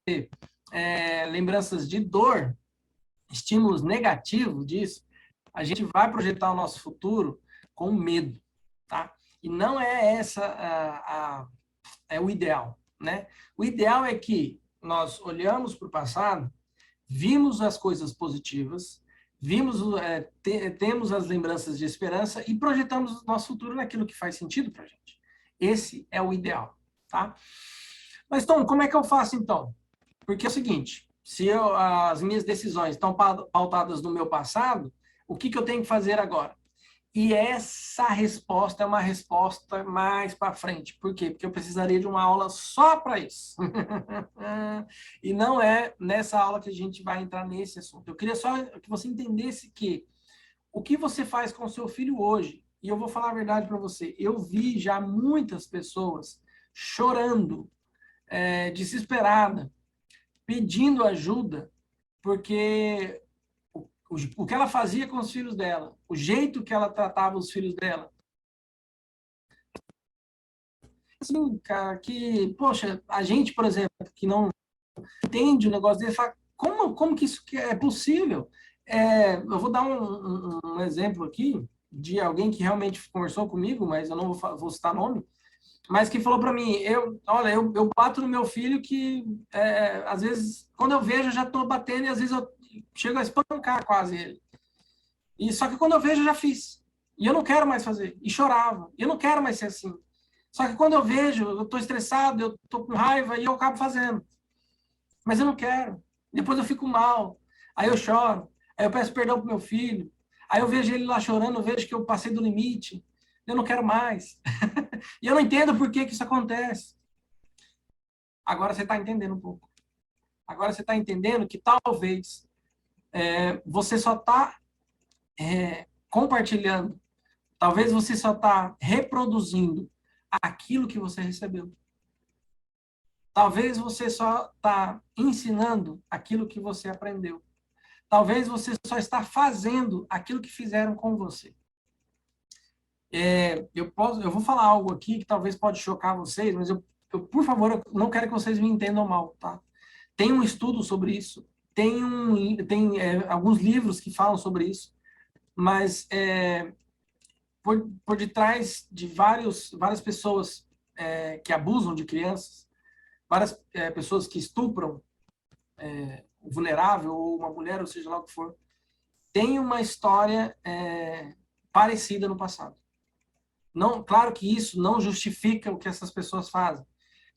lembranças de dor, estímulos negativos disso, a gente vai projetar o nosso futuro com medo, tá? E não é essa o ideal, né? O ideal é que nós olhamos para o passado, vimos as coisas positivas, temos as lembranças de esperança e projetamos o nosso futuro naquilo que faz sentido para a gente. Esse é o ideal, tá? Mas, Tom, como é que eu faço, então? Porque é o seguinte, se as minhas decisões estão pautadas no meu passado, o que eu tenho que fazer agora? E essa resposta é uma resposta mais para frente. Por quê? Porque eu precisaria de uma aula só para isso. E não é nessa aula que a gente vai entrar nesse assunto. Eu queria só que você entendesse que o que você faz com o seu filho hoje, e eu vou falar a verdade para você, eu vi já muitas pessoas chorando, desesperada, pedindo ajuda, porque o que ela fazia com os filhos dela, o jeito que ela tratava os filhos dela. Assim, cara, que, poxa, a gente, por exemplo, que não entende o negócio dele, fala, como que isso é possível? Eu vou dar um exemplo aqui de alguém que realmente conversou comigo, mas eu não vou citar nome, mas que falou para mim, olha, eu bato no meu filho que, às vezes, quando eu vejo, eu já estou batendo e às vezes eu chego a espancar quase ele. E só que quando eu vejo, eu já fiz. E eu não quero mais fazer. E chorava. E eu não quero mais ser assim. Só que quando eu vejo, eu estou estressado, eu estou com raiva e eu acabo fazendo. Mas eu não quero. Depois eu fico mal. Aí eu choro. Aí eu peço perdão pro meu filho. Aí eu vejo ele lá chorando, eu vejo que eu passei do limite. Eu não quero mais. E eu não entendo por que isso acontece. Agora você está entendendo um pouco. Agora você está entendendo que talvez você só está compartilhando. Talvez você só está reproduzindo aquilo que você recebeu. Talvez você só está ensinando aquilo que você aprendeu. Talvez você só está fazendo aquilo que fizeram com você. Eu vou falar algo aqui que talvez pode chocar vocês, mas por favor, eu não quero que vocês me entendam mal, tá? Tem um estudo sobre isso, tem alguns livros que falam sobre isso, mas por detrás de várias pessoas que abusam de crianças, várias pessoas que estupram o vulnerável, ou uma mulher, ou seja lá o que for, tem uma história parecida no passado. Não, claro que isso não justifica o que essas pessoas fazem.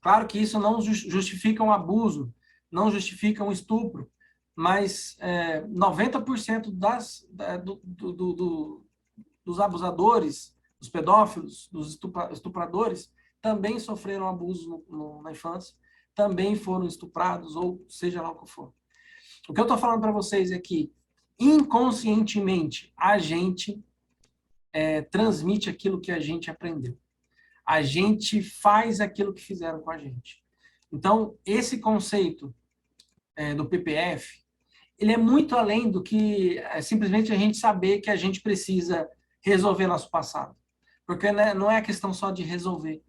Claro que isso não justifica um abuso, não justifica um estupro, mas 90% dos abusadores, dos pedófilos, dos estupradores, também sofreram abuso na infância, também foram estuprados, ou seja lá o que for. O que eu estou falando para vocês é que, inconscientemente, a gente transmite aquilo que a gente aprendeu. A gente faz aquilo que fizeram com a gente. Então, esse conceito do PPF, ele é muito além do que simplesmente a gente saber que a gente precisa resolver nosso passado. Porque não é a questão só de resolver.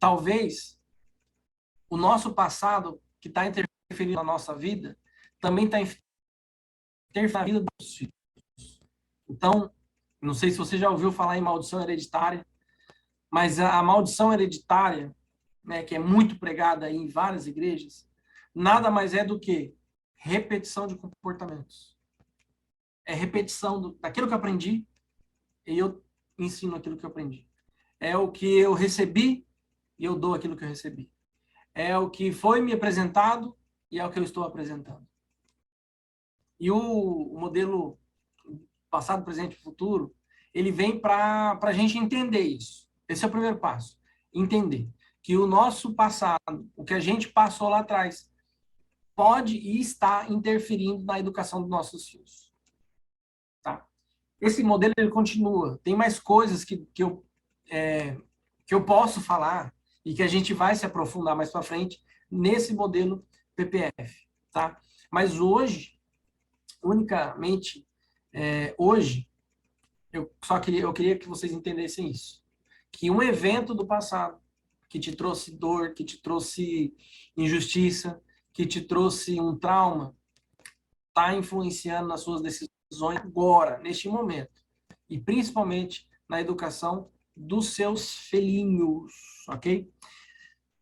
Talvez o nosso passado, que está interferindo na nossa vida, também está interferindo na vida dos filhos. Então, não sei se você já ouviu falar em maldição hereditária, mas a maldição hereditária, né, que é muito pregada em várias igrejas, nada mais é do que repetição de comportamentos. É repetição daquilo que eu aprendi e eu ensino aquilo que eu aprendi. É o que eu recebi e eu dou aquilo que eu recebi. É o que foi me apresentado e é o que eu estou apresentando. E o modelo passado, presente e futuro, ele vem para a gente entender isso. Esse é o primeiro passo. Entender que o nosso passado, o que a gente passou lá atrás, pode e está interferindo na educação dos nossos filhos. Tá? Esse modelo ele continua. Tem mais coisas que eu posso falar e que a gente vai se aprofundar mais para frente, nesse modelo PPF, tá? Mas hoje, unicamente, hoje, eu queria que vocês entendessem isso. Que um evento do passado, que te trouxe dor, que te trouxe injustiça, que te trouxe um trauma, está influenciando nas suas decisões agora, neste momento. E principalmente na educação dos seus filhinhos, ok?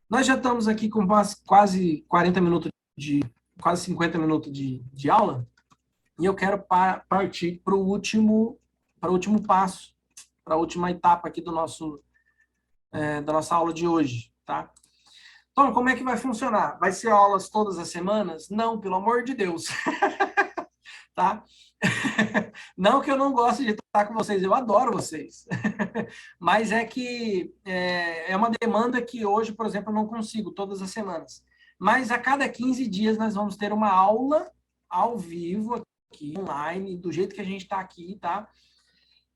Nós já estamos aqui com quase 40 minutos quase 50 minutos de aula, e eu quero partir para o último passo, para a última etapa aqui da nossa aula de hoje, tá? Então, como é que vai funcionar? Vai ser aulas todas as semanas? Não, pelo amor de Deus. Tá? Não que eu não goste de estar com vocês, eu adoro vocês. Mas é que é uma demanda que hoje, por exemplo, eu não consigo todas as semanas. Mas a cada 15 dias nós vamos ter uma aula ao vivo, aqui, online, do jeito que a gente está aqui, tá?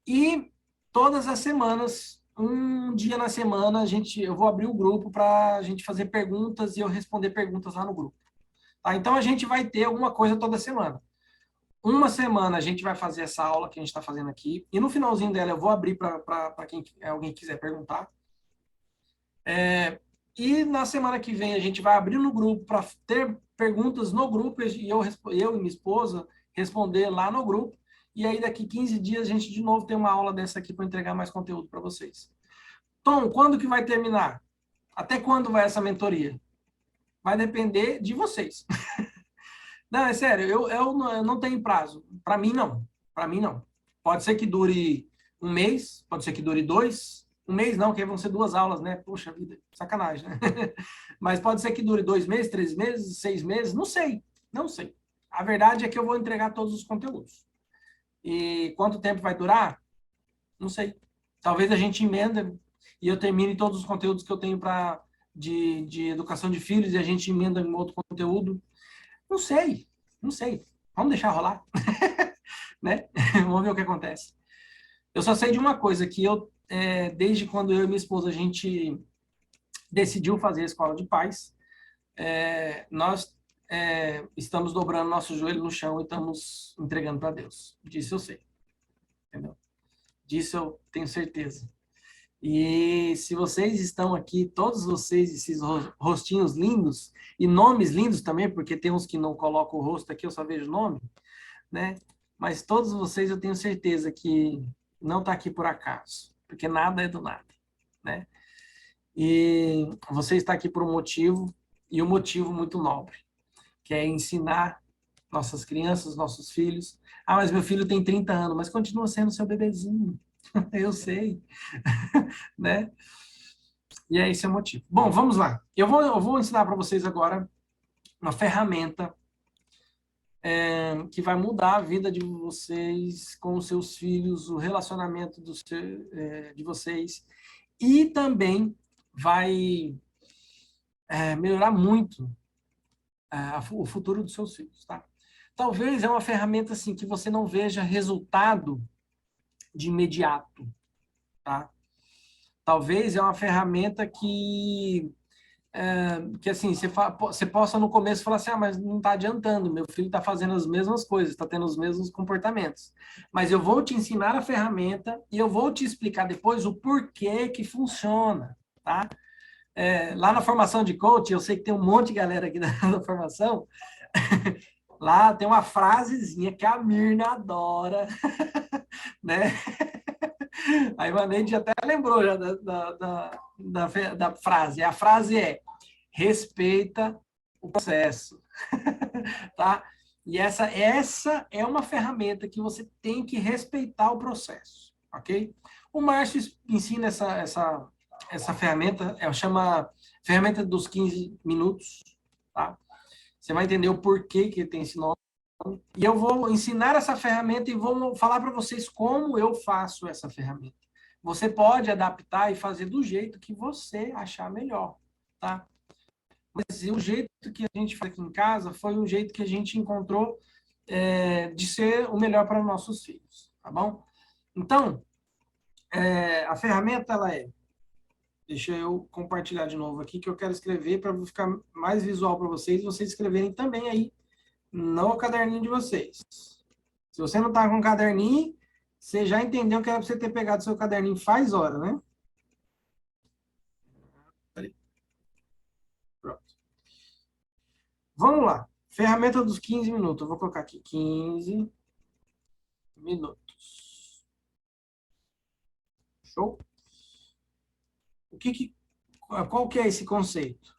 E todas as semanas, um dia na semana, eu vou abrir o grupo para a gente fazer perguntas e eu responder perguntas lá no grupo. Tá? Então a gente vai ter alguma coisa toda semana. Uma semana a gente vai fazer essa aula que a gente está fazendo aqui, e no finalzinho dela eu vou abrir para quem alguém quiser perguntar. E na semana que vem a gente vai abrir no grupo para ter perguntas no grupo, e eu e minha esposa responder lá no grupo. E aí daqui 15 dias a gente de novo tem uma aula dessa aqui para entregar mais conteúdo para vocês. Tom, quando que vai terminar? Até quando vai essa mentoria? Vai depender de vocês. Não, é sério, eu não tenho prazo. Para mim, não. Para mim, não. Pode ser que dure um mês, pode ser que dure 2. Um mês não, que aí vão ser 2 aulas, né? Poxa vida, sacanagem, né? Mas pode ser que dure 2 meses, 3 meses, 6 meses, não sei. Não sei. A verdade é que eu vou entregar todos os conteúdos. E quanto tempo vai durar? Não sei. Talvez a gente emenda e eu termine todos os conteúdos que eu tenho de educação de filhos e a gente emenda em outro conteúdo. Não sei, não sei. Vamos deixar rolar, né? Vamos ver o que acontece. Eu só sei de uma coisa, que desde quando eu e minha esposa, a gente decidiu fazer a escola de paz, nós estamos dobrando nosso joelho no chão e estamos entregando para Deus. Disso eu sei, entendeu? Disso eu tenho certeza. E se vocês estão aqui, todos vocês, esses rostinhos lindos, e nomes lindos também, porque tem uns que não colocam o rosto aqui, eu só vejo o nome, né? Mas todos vocês eu tenho certeza que não está aqui por acaso, porque nada é do nada, né? E você está aqui por um motivo, e um motivo muito nobre, que é ensinar nossas crianças, nossos filhos. Ah, mas meu filho tem 30 anos, mas continua sendo seu bebezinho. Eu sei, né? E é esse o motivo. Bom, vamos lá. Eu vou ensinar para vocês agora uma ferramenta que vai mudar a vida de vocês com os seus filhos, o relacionamento de vocês, e também vai melhorar muito o futuro dos seus filhos, tá? Talvez é uma ferramenta assim que você não veja resultado de imediato, tá? Talvez é uma ferramenta que assim, você possa no começo falar assim, mas não está adiantando, meu filho está fazendo as mesmas coisas, está tendo os mesmos comportamentos. Mas eu vou te ensinar a ferramenta e eu vou te explicar depois o porquê que funciona, tá? Lá na formação de coach, eu sei que tem um monte de galera aqui na formação, lá tem uma frasezinha que a Mirna adora, né? A Ivanete até lembrou já da frase. A frase é: respeita o processo. Tá? E essa é uma ferramenta que você tem que respeitar o processo. Ok? O Márcio ensina essa ferramenta, chama ferramenta dos 15 minutos. Tá? Você vai entender o porquê que tem esse nome. E eu vou ensinar essa ferramenta e vou falar para vocês como eu faço essa ferramenta. Você pode adaptar e fazer do jeito que você achar melhor, tá? Mas o jeito que a gente faz aqui em casa foi um jeito que a gente encontrou de ser o melhor para nossos filhos, tá bom? Então, a ferramenta, ela é... Deixa eu compartilhar de novo aqui, que eu quero escrever para ficar mais visual para vocês, e vocês escreverem também aí no caderninho de vocês. Se você não está com um caderninho, você já entendeu que era para você ter pegado seu caderninho faz hora, né? Pronto. Vamos lá. Ferramenta dos 15 minutos. Eu vou colocar aqui 15 minutos. Show? Qual que é esse conceito?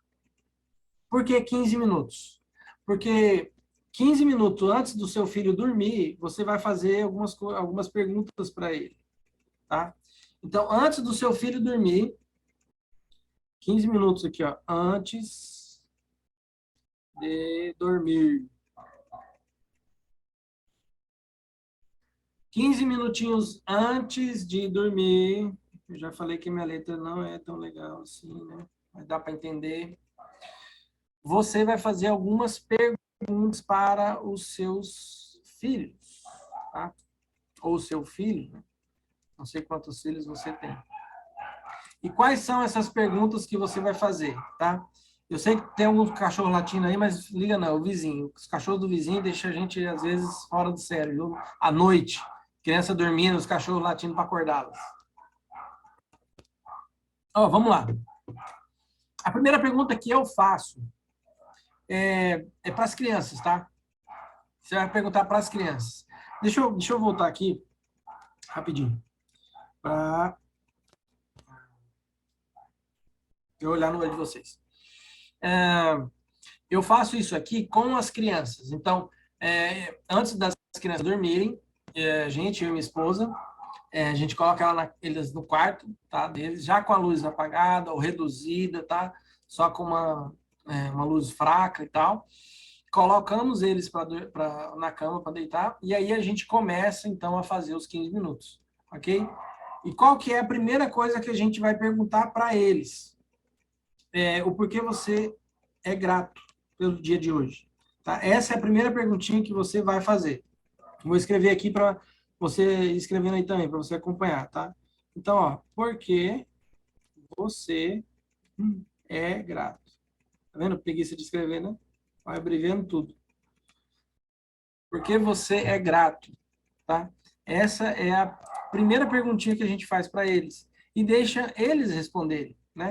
Por que 15 minutos? Porque 15 minutos antes do seu filho dormir, você vai fazer algumas perguntas para ele, tá? Então, antes do seu filho dormir, 15 minutos aqui, ó, antes de dormir. 15 minutinhos antes de dormir. Eu já falei que minha letra não é tão legal assim, né? Mas dá para entender. Você vai fazer algumas perguntas para os seus filhos, tá? Ou seu filho, né? Não sei quantos filhos você tem. E quais são essas perguntas que você vai fazer, tá? Eu sei que tem alguns cachorros latindo aí, mas liga não, o vizinho. Os cachorros do vizinho deixam a gente, às vezes, fora do sério, viu? À noite, criança dormindo, os cachorros latindo para acordá-las. Ó, vamos lá. A primeira pergunta que eu faço é para as crianças, tá? Você vai perguntar para as crianças. Deixa eu voltar aqui, rapidinho, para eu olhar no olho de vocês. Eu faço isso aqui com as crianças. Então, antes das crianças dormirem, eu e minha esposa, a gente coloca eles no quarto, tá, deles, já com a luz apagada ou reduzida, tá? Só com uma luz fraca e tal. Colocamos eles na cama para deitar, e aí a gente começa, então, a fazer os 15 minutos, ok? E qual que é a primeira coisa que a gente vai perguntar para eles? O porquê você é grato pelo dia de hoje. Tá? Essa é a primeira perguntinha que você vai fazer. Vou escrever aqui para você escrevendo aí também, para você acompanhar, tá? Então, ó, por que você é grato? Tá vendo? Preguiça de escrever, né? Vai abreviando tudo. Por que você é grato? Tá? Essa é a primeira perguntinha que a gente faz para eles. E deixa eles responderem, né?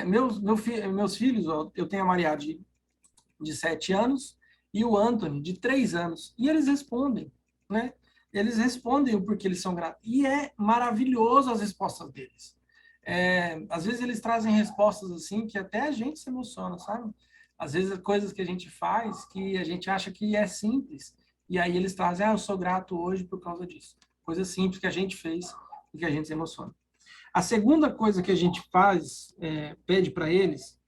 Meus filhos, ó, eu tenho a Maria de 7 anos e o Anthony de 3 anos. E eles respondem, né? Eles respondem o porquê eles são gratos. E é maravilhoso as respostas deles. Às vezes eles trazem respostas assim que até a gente se emociona, sabe? Às vezes coisas que a gente faz que a gente acha que é simples. E aí eles trazem, eu sou grato hoje por causa disso. Coisa simples que a gente fez e que a gente se emociona. A segunda coisa que a gente faz, pede para eles,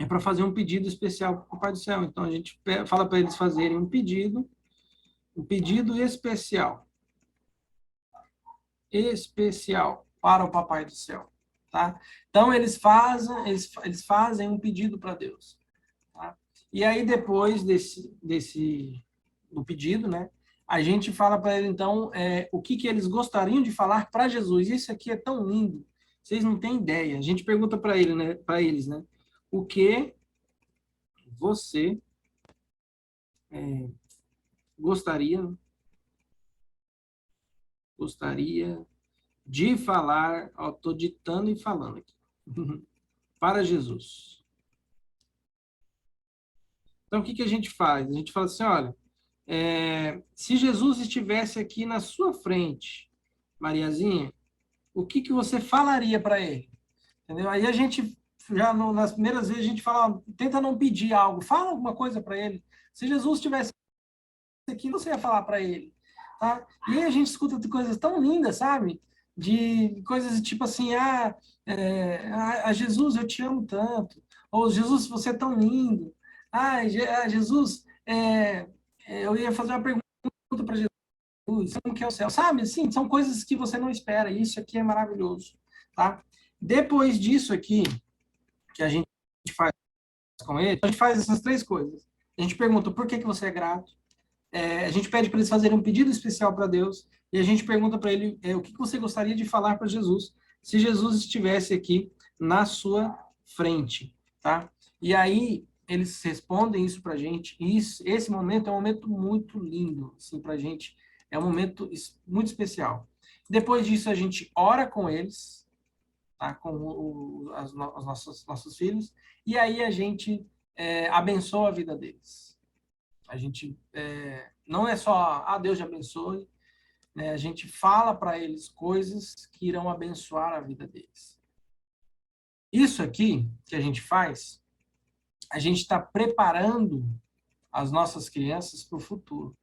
é para fazer um pedido especial para o Papai do Céu. Então, a gente fala para eles fazerem um pedido especial para o Papai do Céu, tá? Então, eles fazem um pedido para Deus, tá? E aí, depois do pedido, né, a gente fala para eles, então, o que eles gostariam de falar para Jesus. Isso aqui é tão lindo, vocês não têm ideia. A gente pergunta para eles, né, o que você gostaria de falar, estou ditando e falando aqui, para Jesus. Então, o que a gente faz? A gente fala assim, olha, se Jesus estivesse aqui na sua frente, Mariazinha, o que você falaria para ele? Entendeu? Aí a gente, nas primeiras vezes, a gente fala, tenta não pedir algo, fala alguma coisa para ele. Se Jesus estivesse aqui, você ia falar para ele. Tá? E aí a gente escuta de coisas tão lindas, sabe? De coisas tipo assim, Jesus, eu te amo tanto. Ou Jesus, você é tão lindo. Jesus, eu ia fazer uma pergunta para Jesus, como que é o céu? Sabe, sim, são coisas que você não espera, e isso aqui é maravilhoso, tá? Depois disso aqui, que a gente faz com ele, a gente faz essas três coisas. A gente pergunta por que você é grato, a gente pede para eles fazerem um pedido especial para Deus, e a gente pergunta para ele o que você gostaria de falar para Jesus. se Jesus estivesse aqui na sua frente, tá? E aí eles respondem isso para a gente. E esse momento é um momento muito lindo, assim, para a gente. É um momento muito especial. Depois disso, a gente ora com eles, tá? Com os nossos filhos, e aí a gente abençoa a vida deles. A gente não é só, Deus te abençoe, né? A gente fala para eles coisas que irão abençoar a vida deles. Isso aqui que a gente faz, a gente está preparando as nossas crianças para o futuro.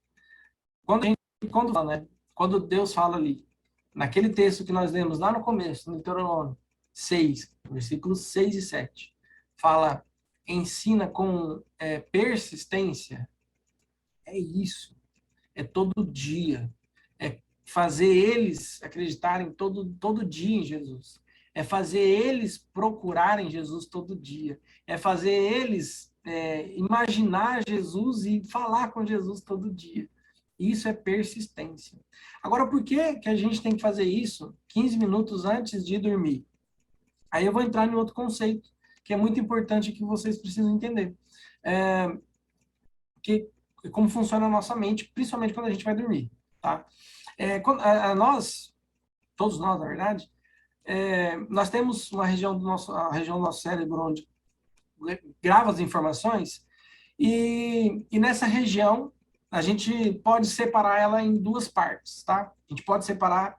Quando Deus fala ali, naquele texto que nós lemos lá no começo, no Deuteronômio 6, versículos 6 e 7, fala, ensina com persistência, é isso, é todo dia, é fazer eles acreditarem todo dia em Jesus, é fazer eles procurarem Jesus todo dia, é fazer eles imaginar Jesus e falar com Jesus todo dia. Isso é persistência. Agora, por que a gente tem que fazer isso 15 minutos antes de dormir? Aí eu vou entrar em outro conceito, que é muito importante que vocês precisam entender. Que, como funciona a nossa mente, principalmente quando a gente vai dormir. Tá? Nós, todos nós, na verdade, nós temos uma região a região do nosso cérebro onde grava as informações, e nessa região a gente pode separar ela em duas partes, tá? A gente pode separar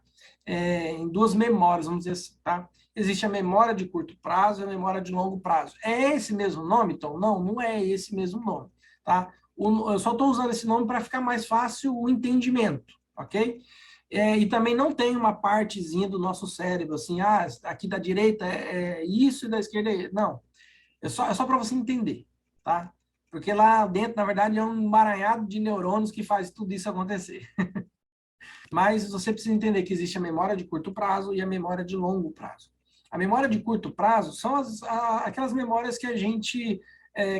em duas memórias, vamos dizer assim, tá? Existe a memória de curto prazo e a memória de longo prazo. É esse mesmo nome, então? Não, não é esse mesmo nome, tá? Eu só estou usando esse nome para ficar mais fácil o entendimento, ok? E também não tem uma partezinha do nosso cérebro, assim, aqui da direita é isso e da esquerda é isso. Não, é só para você entender, tá? Porque lá dentro, na verdade, é um emaranhado de neurônios que faz tudo isso acontecer. Mas você precisa entender que existe a memória de curto prazo e a memória de longo prazo. A memória de curto prazo são aquelas memórias que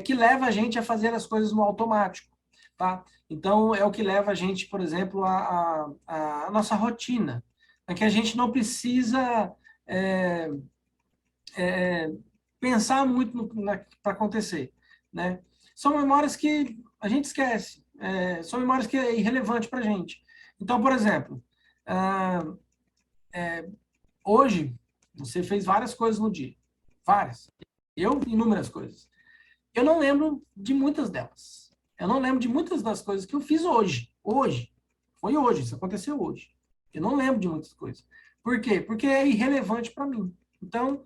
que leva a gente a fazer as coisas no automático, tá? Então, é o que leva a gente, por exemplo, a nossa rotina, é que a gente não precisa pensar muito para acontecer, né? São memórias que a gente esquece, são memórias que é irrelevante para a gente. Então, por exemplo, hoje você fez várias coisas no dia, várias. Eu, inúmeras coisas. Eu não lembro de muitas delas. Eu não lembro de muitas das coisas que eu fiz hoje. Hoje. Foi hoje, isso aconteceu hoje. Eu não lembro de muitas coisas. Por quê? Porque é irrelevante para mim. Então,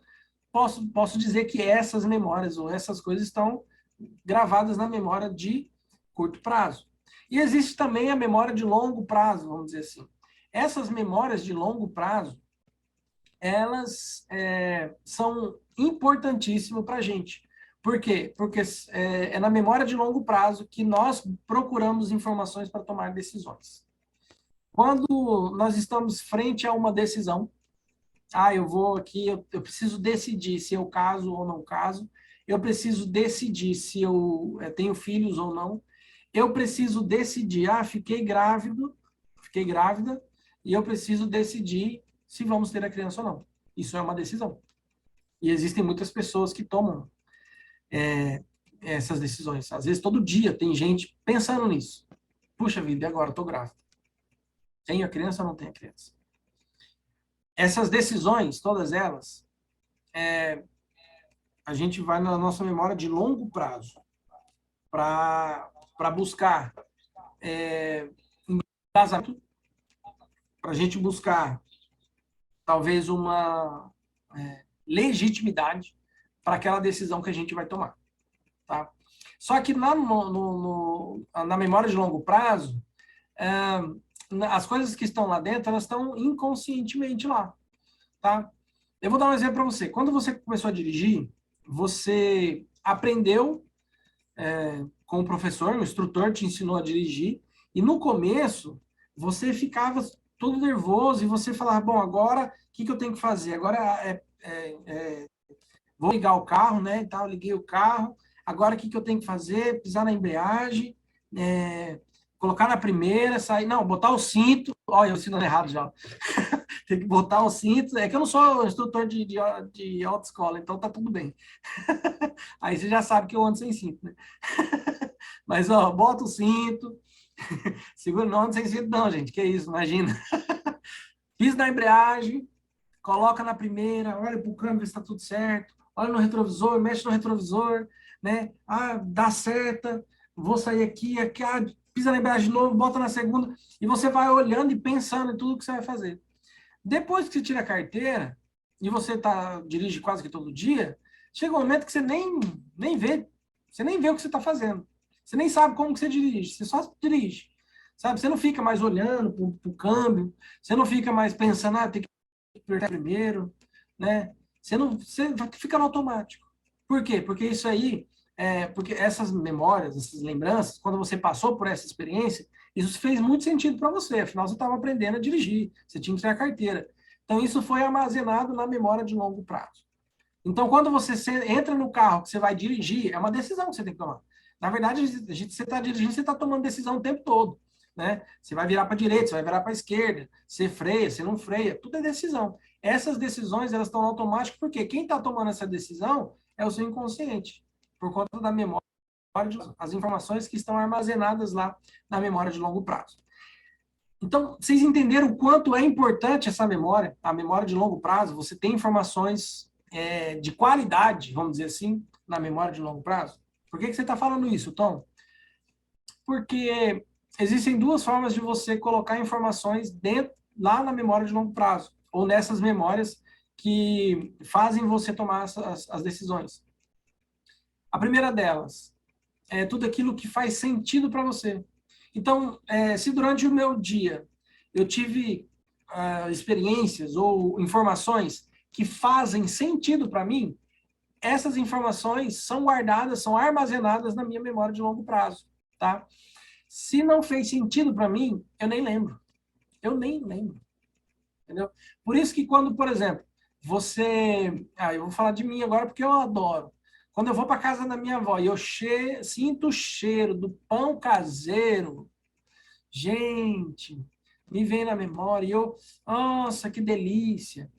posso dizer que essas memórias ou essas coisas estão gravadas na memória de curto prazo. E existe também a memória de longo prazo, vamos dizer assim. Essas memórias de longo prazo, elas são importantíssimas para a gente. Por quê? Porque é na memória de longo prazo que nós procuramos informações para tomar decisões. Quando nós estamos frente a uma decisão, eu vou aqui, eu preciso decidir se eu caso ou não caso, eu preciso decidir se eu tenho filhos ou não, eu preciso decidir, fiquei grávida, e eu preciso decidir se vamos ter a criança ou não. Isso é uma decisão. E existem muitas pessoas que tomam essas decisões. Às vezes, todo dia, tem gente pensando nisso. Puxa vida, e agora? Estou grávida. Tenho a criança ou não tenho a criança? Essas decisões, todas elas, a gente vai na nossa memória de longo prazo para buscar embasamento, para a gente buscar talvez uma legitimidade para aquela decisão que a gente vai tomar. Tá? Só que lá na memória de longo prazo, as coisas que estão lá dentro, elas estão inconscientemente lá. Tá? Eu vou dar um exemplo para você. Quando você começou a dirigir, você aprendeu com o professor, o instrutor te ensinou a dirigir, e no começo você ficava todo nervoso e você falava, bom, agora o que eu tenho que fazer? Agora vou ligar o carro, né? Então, eu liguei o carro, agora o que eu tenho que fazer? Pisar na embreagem, colocar na primeira, sair, não, botar o cinto, olha, eu ensinando errado já. Tem que botar o cinto. É que eu não sou instrutor de autoescola, então tá tudo bem. Aí você já sabe que eu ando sem cinto, né? Mas, ó, bota o cinto. Segura, não ando sem cinto, não, gente. Que isso, imagina. Pisa na embreagem, coloca na primeira, olha pro câmbio se está tudo certo, olha no retrovisor, mexe no retrovisor, né? Ah, dá seta, vou sair aqui, pisa na embreagem de novo, bota na segunda, e você vai olhando e pensando em tudo que você vai fazer. Depois que você tira a carteira, e você dirige quase que todo dia, chega um momento que você nem vê, você nem vê o que você está fazendo. Você nem sabe como que você dirige, você só dirige. Sabe? Você não fica mais olhando para o câmbio, você não fica mais pensando, tem que apertar primeiro, né? Você fica no automático. Por quê? Porque isso aí, porque essas memórias, essas lembranças, quando você passou por essa experiência, isso fez muito sentido para você, afinal você estava aprendendo a dirigir, você tinha que ter a carteira. Então isso foi armazenado na memória de longo prazo. Então quando você entra no carro que você vai dirigir, é uma decisão que você tem que tomar. Na verdade, você está dirigindo, você está tomando decisão o tempo todo. Né? Você vai virar para a direita, você vai virar para a esquerda, você freia, você não freia, tudo é decisão. Essas decisões, elas estão automáticas, porque quem está tomando essa decisão é o seu inconsciente, por conta da memória, as informações que estão armazenadas lá na memória de longo prazo. Então, vocês entenderam o quanto é importante essa memória, a memória de longo prazo? Você tem informações de qualidade, vamos dizer assim, na memória de longo prazo? Por que você está falando isso, Tom? Porque existem duas formas de você colocar informações lá na memória de longo prazo, ou nessas memórias que fazem você tomar as decisões. A primeira delas é tudo aquilo que faz sentido para você. Então, se durante o meu dia eu tive experiências ou informações que fazem sentido para mim, essas informações são guardadas, são armazenadas na minha memória de longo prazo, tá? Se não fez sentido para mim, eu nem lembro. Eu nem lembro. Entendeu? Por isso que quando, por exemplo, você... eu vou falar de mim agora porque eu adoro. Quando eu vou para casa da minha avó e eu sinto o cheiro do pão caseiro, gente, me vem na memória e eu... Nossa, que delícia.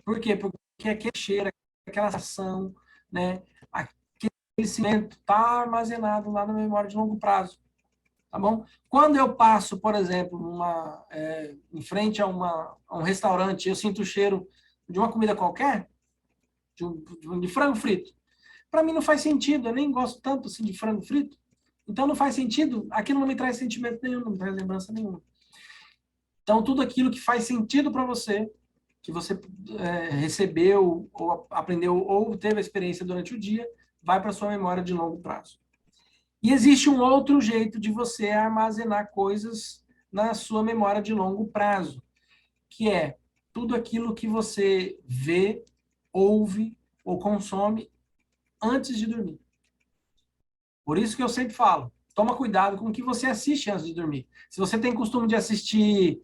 Por quê? Porque aquele cheiro, aquela ação, né? Aquele sentimento está armazenado lá na memória de longo prazo. Tá bom? Quando eu passo, por exemplo, em frente a um restaurante, eu sinto o cheiro de uma comida qualquer, de frango frito. Para mim não faz sentido, eu nem gosto tanto assim, de frango frito. Então não faz sentido, aquilo não me traz sentimento nenhum, não me traz lembrança nenhuma. Então tudo aquilo que faz sentido para você, que você recebeu, ou aprendeu, ou teve a experiência durante o dia, vai para sua memória de longo prazo. E existe um outro jeito de você armazenar coisas na sua memória de longo prazo, que é tudo aquilo que você vê, ouve ou consome antes de dormir. Por isso que eu sempre falo, toma cuidado com o que você assiste antes de dormir. Se você tem costume de assistir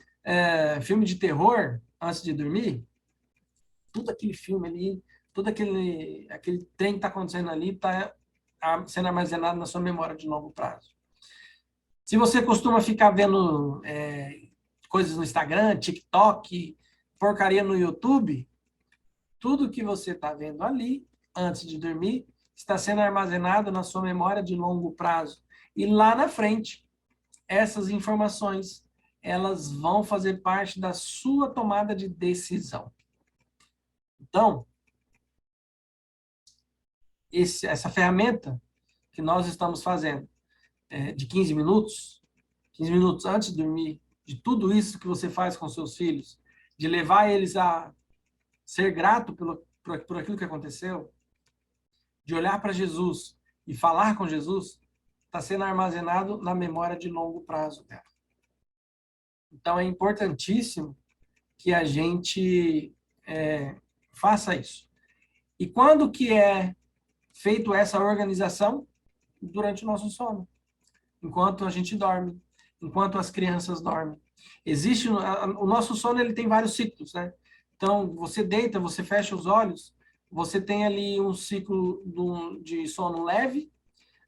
filme de terror antes de dormir, tudo aquele filme ali, todo aquele trem que está acontecendo ali está sendo armazenado na sua memória de longo prazo. Se você costuma ficar vendo coisas no Instagram, TikTok, porcaria no YouTube, tudo que você está vendo ali, antes de dormir, está sendo armazenado na sua memória de longo prazo. E lá na frente, essas informações, elas vão fazer parte da sua tomada de decisão. Então, essa ferramenta que nós estamos fazendo, de 15 minutos antes de dormir, de tudo isso que você faz com seus filhos, de levar eles a ser grato por aquilo que aconteceu, de olhar para Jesus e falar com Jesus, está sendo armazenado na memória de longo prazo dela. Então é importantíssimo que a gente faça isso. E quando que é feito essa organização? Durante o nosso sono. Enquanto a gente dorme. Enquanto as crianças dormem. O nosso sono, ele tem vários ciclos, né? Então, você deita, você fecha os olhos, você tem ali um ciclo de sono leve,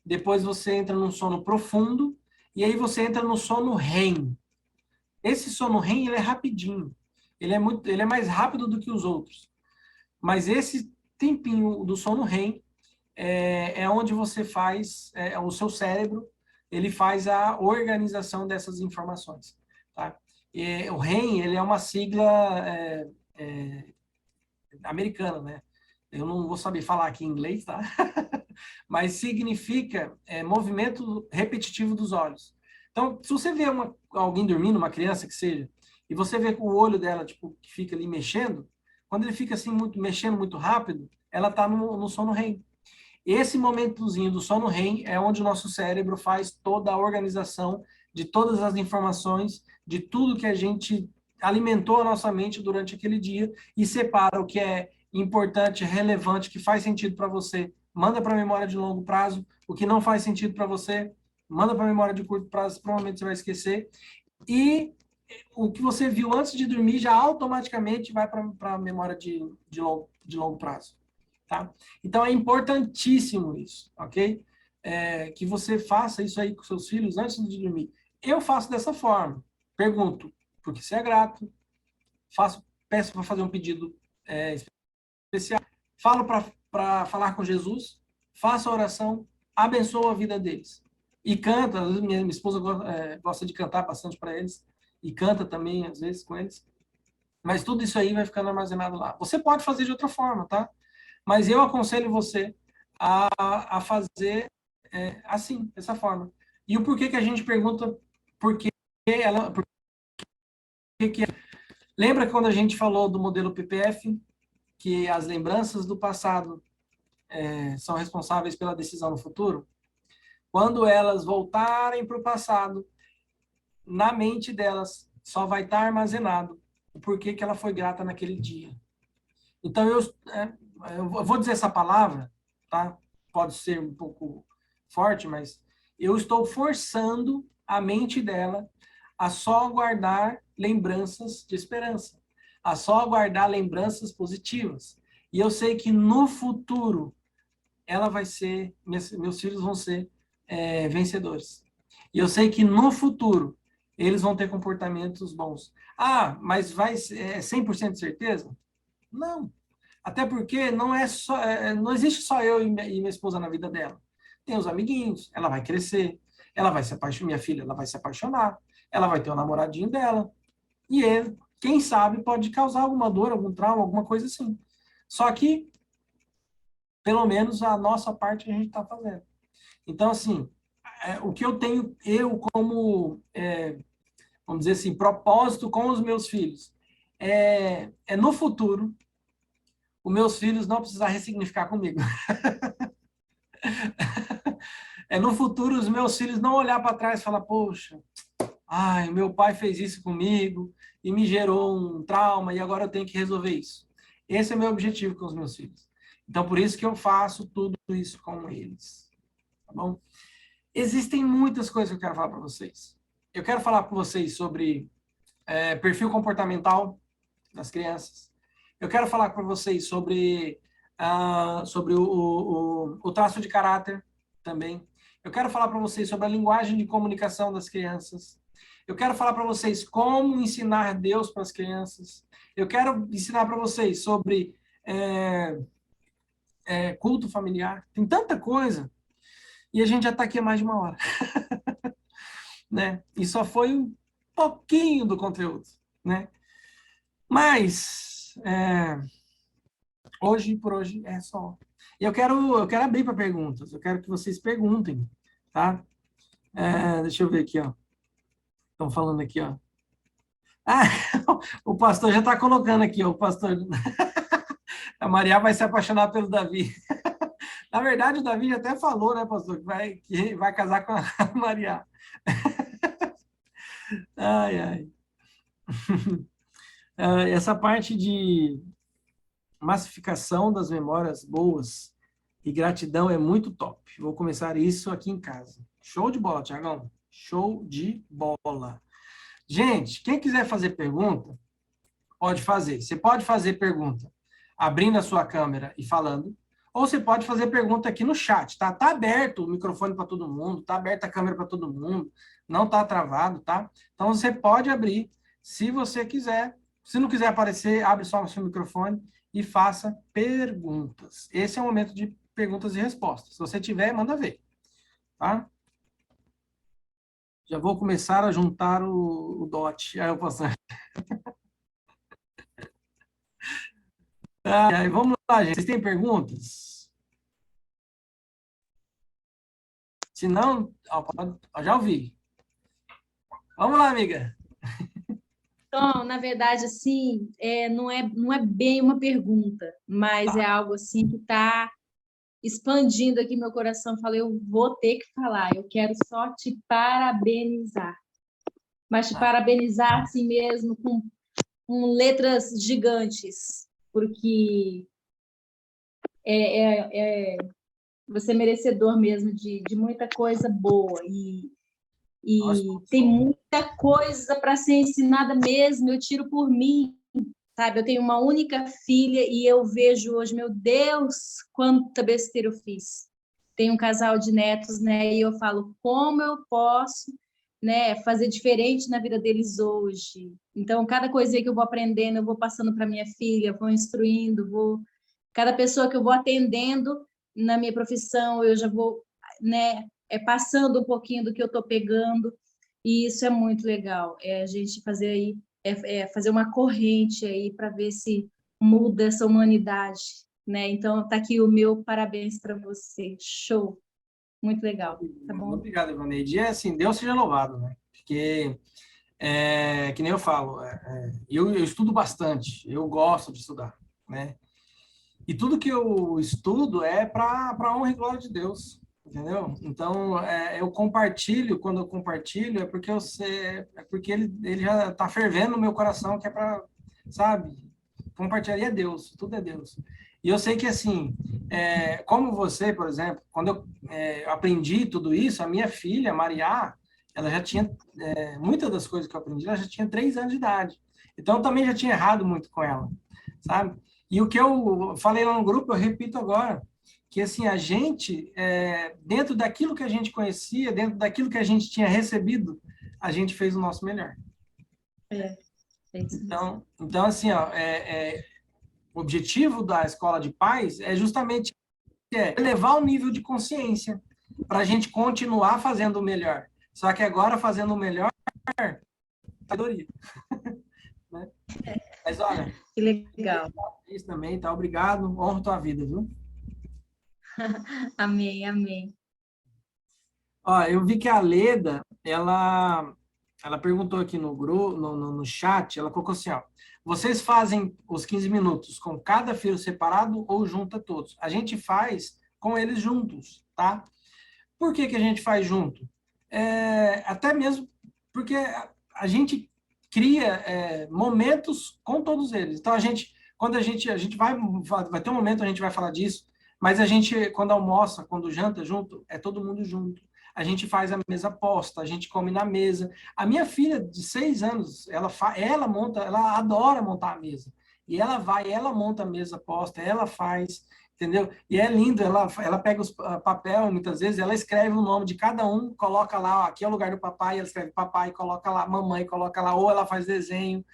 depois você entra num sono profundo, e aí você entra no sono REM. Esse sono REM, ele é rapidinho. ele é mais rápido do que os outros. Mas esse tempinho do sono REM é onde você faz, o seu cérebro, ele faz a organização dessas informações, tá? E o REM, ele é uma sigla é, americana, né? Eu não vou saber falar aqui em inglês, tá? Mas significa movimento repetitivo dos olhos. Então, se você vê alguém dormindo, uma criança que seja, e você vê que o olho dela, tipo, que fica ali mexendo, quando ele fica assim, mexendo muito rápido, ela está no sono REM. Esse momentozinho do sono REM é onde o nosso cérebro faz toda a organização de todas as informações, de tudo que a gente alimentou a nossa mente durante aquele dia e separa o que é importante, relevante, que faz sentido para você, manda para a memória de longo prazo, o que não faz sentido para você, manda para a memória de curto prazo, provavelmente você vai esquecer, e o que você viu antes de dormir já automaticamente vai para a memória de longo prazo. Tá? Então, é importantíssimo isso, ok? Que você faça isso aí com seus filhos antes de dormir. Eu faço dessa forma. Pergunto, porque você é grato, peço para fazer um pedido especial, falo para falar com Jesus, faço a oração, abençoo a vida deles. E canta, às vezes minha esposa gosta de cantar bastante para eles, e canta também, às vezes, com eles. Mas tudo isso aí vai ficando armazenado lá. Você pode fazer de outra forma, tá? Mas eu aconselho você a fazer assim, dessa forma. E o porquê que a gente pergunta por que ela. Por que Lembra quando a gente falou do modelo PPF, que as lembranças do passado são responsáveis pela decisão no futuro? Quando elas voltarem para o passado, na mente delas só vai estar armazenado o porquê que ela foi grata naquele dia. Então, eu vou dizer essa palavra, tá? Pode ser um pouco forte, mas eu estou forçando a mente dela a só guardar lembranças de esperança, a só guardar lembranças positivas. E eu sei que no futuro ela vai ser, meus filhos vão ser vencedores. E eu sei que no futuro eles vão ter comportamentos bons. Ah, mas vai ser 100% de certeza? Não. Até porque não existe só eu e minha esposa na vida dela. Tem os amiguinhos, ela vai crescer, ela vai se apaixonar, minha filha, ela vai se apaixonar, ela vai ter o namoradinho dela. E ele, quem sabe, pode causar alguma dor, algum trauma, alguma coisa assim. Só que, pelo menos, a nossa parte a gente está fazendo. Então, assim, o que eu tenho, eu como, vamos dizer assim, propósito com os meus filhos, é no futuro, os meus filhos não precisar ressignificar comigo. No futuro, os meus filhos não olhar para trás e falar, poxa, ai, meu pai fez isso comigo e me gerou um trauma e agora eu tenho que resolver isso. Esse é o meu objetivo com os meus filhos. Então, por isso que eu faço tudo isso com eles. Tá bom? Existem muitas coisas que eu quero falar para vocês. Eu quero falar com vocês sobre perfil comportamental das crianças. Eu quero falar com vocês sobre o traço de caráter também. Eu quero falar para vocês sobre a linguagem de comunicação das crianças. Eu quero falar para vocês como ensinar Deus para as crianças. Eu quero ensinar para vocês sobre culto familiar. Tem tanta coisa. E a gente já está aqui há mais de uma hora. Né? E só foi um pouquinho do conteúdo. Né? Mas, hoje por hoje é só. E eu quero abrir para perguntas. Eu quero que vocês perguntem. Tá? Deixa eu ver aqui, ó. Estão falando aqui, ó. Ah, o pastor já está colocando aqui, ó, o pastor. A Maria vai se apaixonar pelo Davi. Na verdade, o Davi já até falou, né, pastor, que vai casar com a Maria. Ai, ai. Essa parte de massificação das memórias boas e gratidão é muito top. Vou começar isso aqui em casa. Show de bola, Tiagão. Show de bola. Gente, quem quiser fazer pergunta, pode fazer. Você pode fazer pergunta abrindo a sua câmera e falando, ou você pode fazer pergunta aqui no chat, tá? Tá aberto o microfone para todo mundo, tá aberta a câmera para todo mundo, não tá travado, tá? Então você pode abrir, se você quiser, Se não quiser aparecer, abre só o seu microfone e faça perguntas. Esse é o momento de perguntas e respostas. Se você tiver, manda ver, tá? Já vou começar a juntar o DOT. Aí eu posso... Aí, vamos lá, gente. Vocês têm perguntas? Se não, já ouvi. Vamos lá, amiga. Então, na verdade, assim, não é bem uma pergunta, mas é algo assim que está expandindo aqui meu coração. Falei, eu vou ter que falar, eu quero só te parabenizar. Mas te parabenizar assim mesmo, com letras gigantes, porque você é merecedor mesmo de muita coisa boa e tem muita coisa para ser ensinada mesmo. Eu tiro por mim, sabe? Eu tenho uma única filha e eu vejo hoje, meu Deus, quanta besteira eu fiz. Tenho um casal de netos, né? E eu falo, como eu posso, né, fazer diferente na vida deles hoje? Então, cada coisinha que eu vou aprendendo, eu vou passando para minha filha, vou instruindo, cada pessoa que eu vou atendendo na minha profissão, eu já vou, né, passando um pouquinho do que eu estou pegando, e isso é muito legal. A gente fazer aí, fazer uma corrente aí para ver se muda essa humanidade, né? Então, tá aqui o meu parabéns para você. Show. Muito legal, tá bom? Obrigado, Ivaneide. E assim, Deus seja louvado, né? Porque, que nem eu falo, eu estudo bastante, eu gosto de estudar, né? E tudo que eu estudo é para a honra e glória de Deus, entendeu? Então, eu compartilho, quando eu compartilho, é porque eu sei, é porque ele já está fervendo no meu coração, que é para, sabe? Compartilharia é Deus, tudo é Deus. E eu sei que, assim, como você, por exemplo, quando eu aprendi tudo isso, a minha filha, Maria, ela já tinha, muitas das coisas que eu aprendi, ela já tinha 3 anos de idade. Então, eu também já tinha errado muito com ela, sabe? E o que eu falei lá no grupo, eu repito agora, que assim, a gente, dentro daquilo que a gente conhecia, dentro daquilo que a gente tinha recebido, a gente fez o nosso melhor. Então assim, ó, o objetivo da escola de pais é justamente elevar o nível de consciência para a gente continuar fazendo o melhor. Só que agora, fazendo o melhor, sabedoria. Né? Mas olha, que legal. Isso também, tá? Obrigado, honro tua vida, viu? Amém, amém. Ó, eu vi que a Leda, ela perguntou aqui no grupo, no chat, ela colocou assim, ó, vocês fazem os 15 minutos com cada filho separado ou junta todos? A gente faz com eles juntos, tá? Por que que a gente faz junto? Até mesmo porque a gente cria momentos com todos eles. Então, quando a gente vai ter um momento, a gente vai falar disso, mas a gente, quando almoça, quando janta junto, é todo mundo junto. A gente faz a mesa posta, a gente come na mesa. A minha filha de 6 anos, ela adora montar a mesa. E ela monta a mesa posta, ela faz, entendeu? E é lindo, ela pega os papel, muitas vezes, ela escreve o nome de cada um, coloca lá, ó, aqui é o lugar do papai, ela escreve papai, coloca lá mamãe, coloca lá, ou ela faz desenho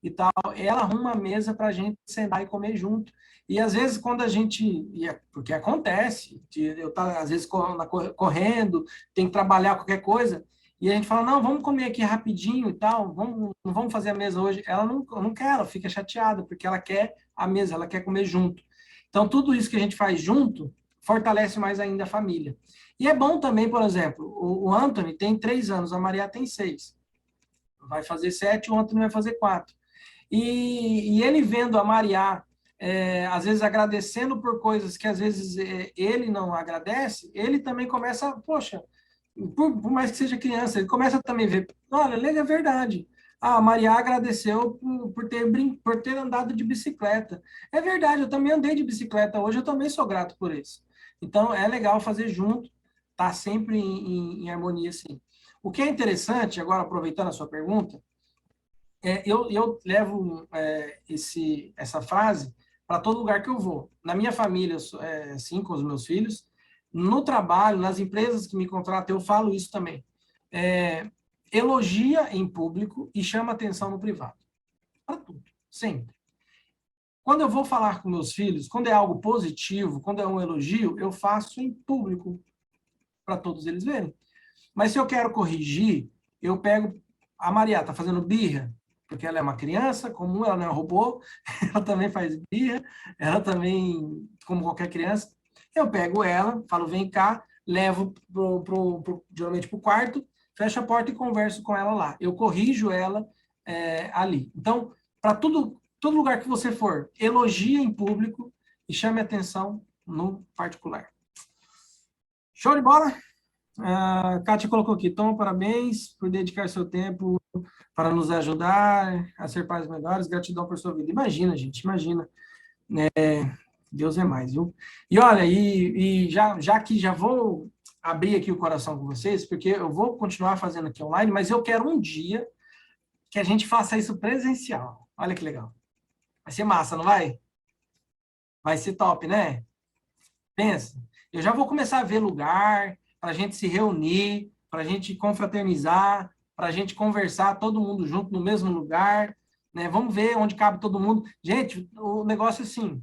e tal. Ela arruma a mesa para a gente sentar e comer junto. E às vezes, quando a gente. Porque acontece, eu tá, às vezes, correndo, tem que trabalhar qualquer coisa, e a gente fala, não, vamos comer aqui rapidinho e tal, não vamos fazer a mesa hoje. Ela não quer, ela fica chateada, porque ela quer a mesa, ela quer comer junto. Então, tudo isso que a gente faz junto fortalece mais ainda a família. E é bom também, por exemplo, o Anthony tem 3 anos, a Maria tem 6. Vai fazer 7, o Anthony vai fazer 4. E ele vendo a Maria, às vezes agradecendo por coisas que às vezes ele não agradece, ele também começa, poxa, por mais que seja criança, ele começa também a ver, olha, é verdade. A Maria agradeceu por ter andado de bicicleta. É verdade, eu também andei de bicicleta hoje, eu também sou grato por isso. Então, é legal fazer junto, tá sempre em harmonia, assim. O que é interessante, agora aproveitando a sua pergunta, eu levo essa frase para todo lugar que eu vou. Na minha família, assim, com os meus filhos, no trabalho, nas empresas que me contratam, eu falo isso também. Elogia em público e chama atenção no privado. Para tudo. Sempre. Quando eu vou falar com meus filhos, quando é algo positivo, quando é um elogio, eu faço em público, para todos eles verem. Mas se eu quero corrigir, eu pego... A Maria está fazendo birra, porque ela é uma criança comum, ela não é um robô, ela também faz birra, ela também, como qualquer criança. Eu pego ela, falo, vem cá, levo geralmente para o quarto, fecho a porta e converso com ela lá. Eu corrijo ela ali. Então, para todo lugar que você for, elogie em público e chame atenção no particular. Show de bola? A Kátia colocou aqui, Tom, parabéns por dedicar seu tempo para nos ajudar a ser pais melhores, gratidão por sua vida. Imagina, gente, imagina. Deus é mais, viu? E olha, já que já vou abrir aqui o coração com vocês, porque eu vou continuar fazendo aqui online, mas eu quero um dia que a gente faça isso presencial. Olha que legal. Vai ser massa, não vai? Vai ser top, né? Pensa. Eu já vou começar a ver lugar para a gente se reunir, para a gente confraternizar, para a gente conversar todo mundo junto no mesmo lugar, né? Vamos ver onde cabe todo mundo. Gente, o negócio é assim,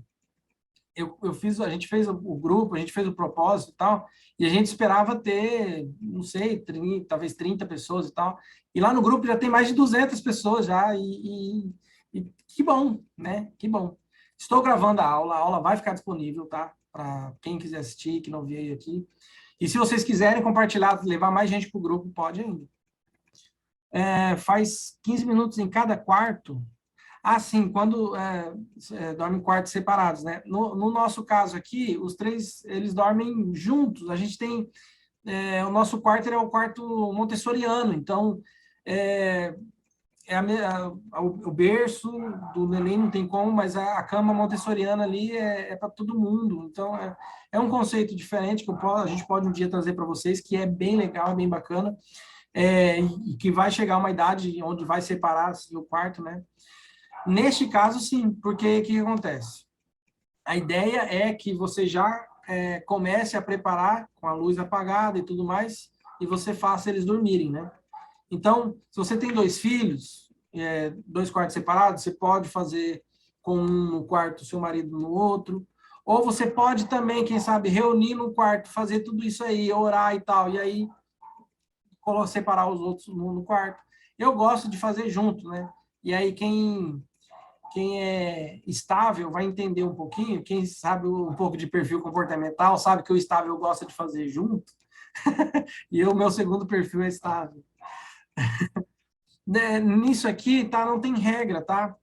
a gente fez o grupo, a gente fez o propósito e tal, e a gente esperava ter, não sei, 30, talvez 30 pessoas e tal, e lá no grupo já tem mais de 200 pessoas já, e que bom, né? Que bom. Estou gravando a aula vai ficar disponível, tá? Para quem quiser assistir, que não veio aqui. E se vocês quiserem compartilhar, levar mais gente para o grupo, pode ainda. Faz 15 minutos em cada quarto. Ah, sim, quando dormem em quartos separados, né? No nosso caso aqui, os 3, eles dormem juntos. A gente tem... o nosso quarto é o quarto montessoriano, então... o berço do neném não tem como, mas a cama montessoriana ali é para todo mundo. Então, é um conceito diferente que a gente pode um dia trazer para vocês, que é bem legal, bem bacana, e que vai chegar uma idade onde vai separar assim, o quarto, né? Neste caso, sim, porque o que acontece? A ideia é que você já comece a preparar com a luz apagada e tudo mais, e você faça eles dormirem, né? Então, se você tem 2 filhos, 2 quartos separados, você pode fazer com um no quarto, seu marido no outro, ou você pode também, quem sabe, reunir no quarto, fazer tudo isso aí, orar e tal, e aí separar os outros no quarto. Eu gosto de fazer junto, né? E aí quem é estável vai entender um pouquinho, quem sabe um pouco de perfil comportamental, sabe que o estável gosta de fazer junto, e o meu segundo perfil é estável. Nisso aqui, tá? Não tem regra, tá?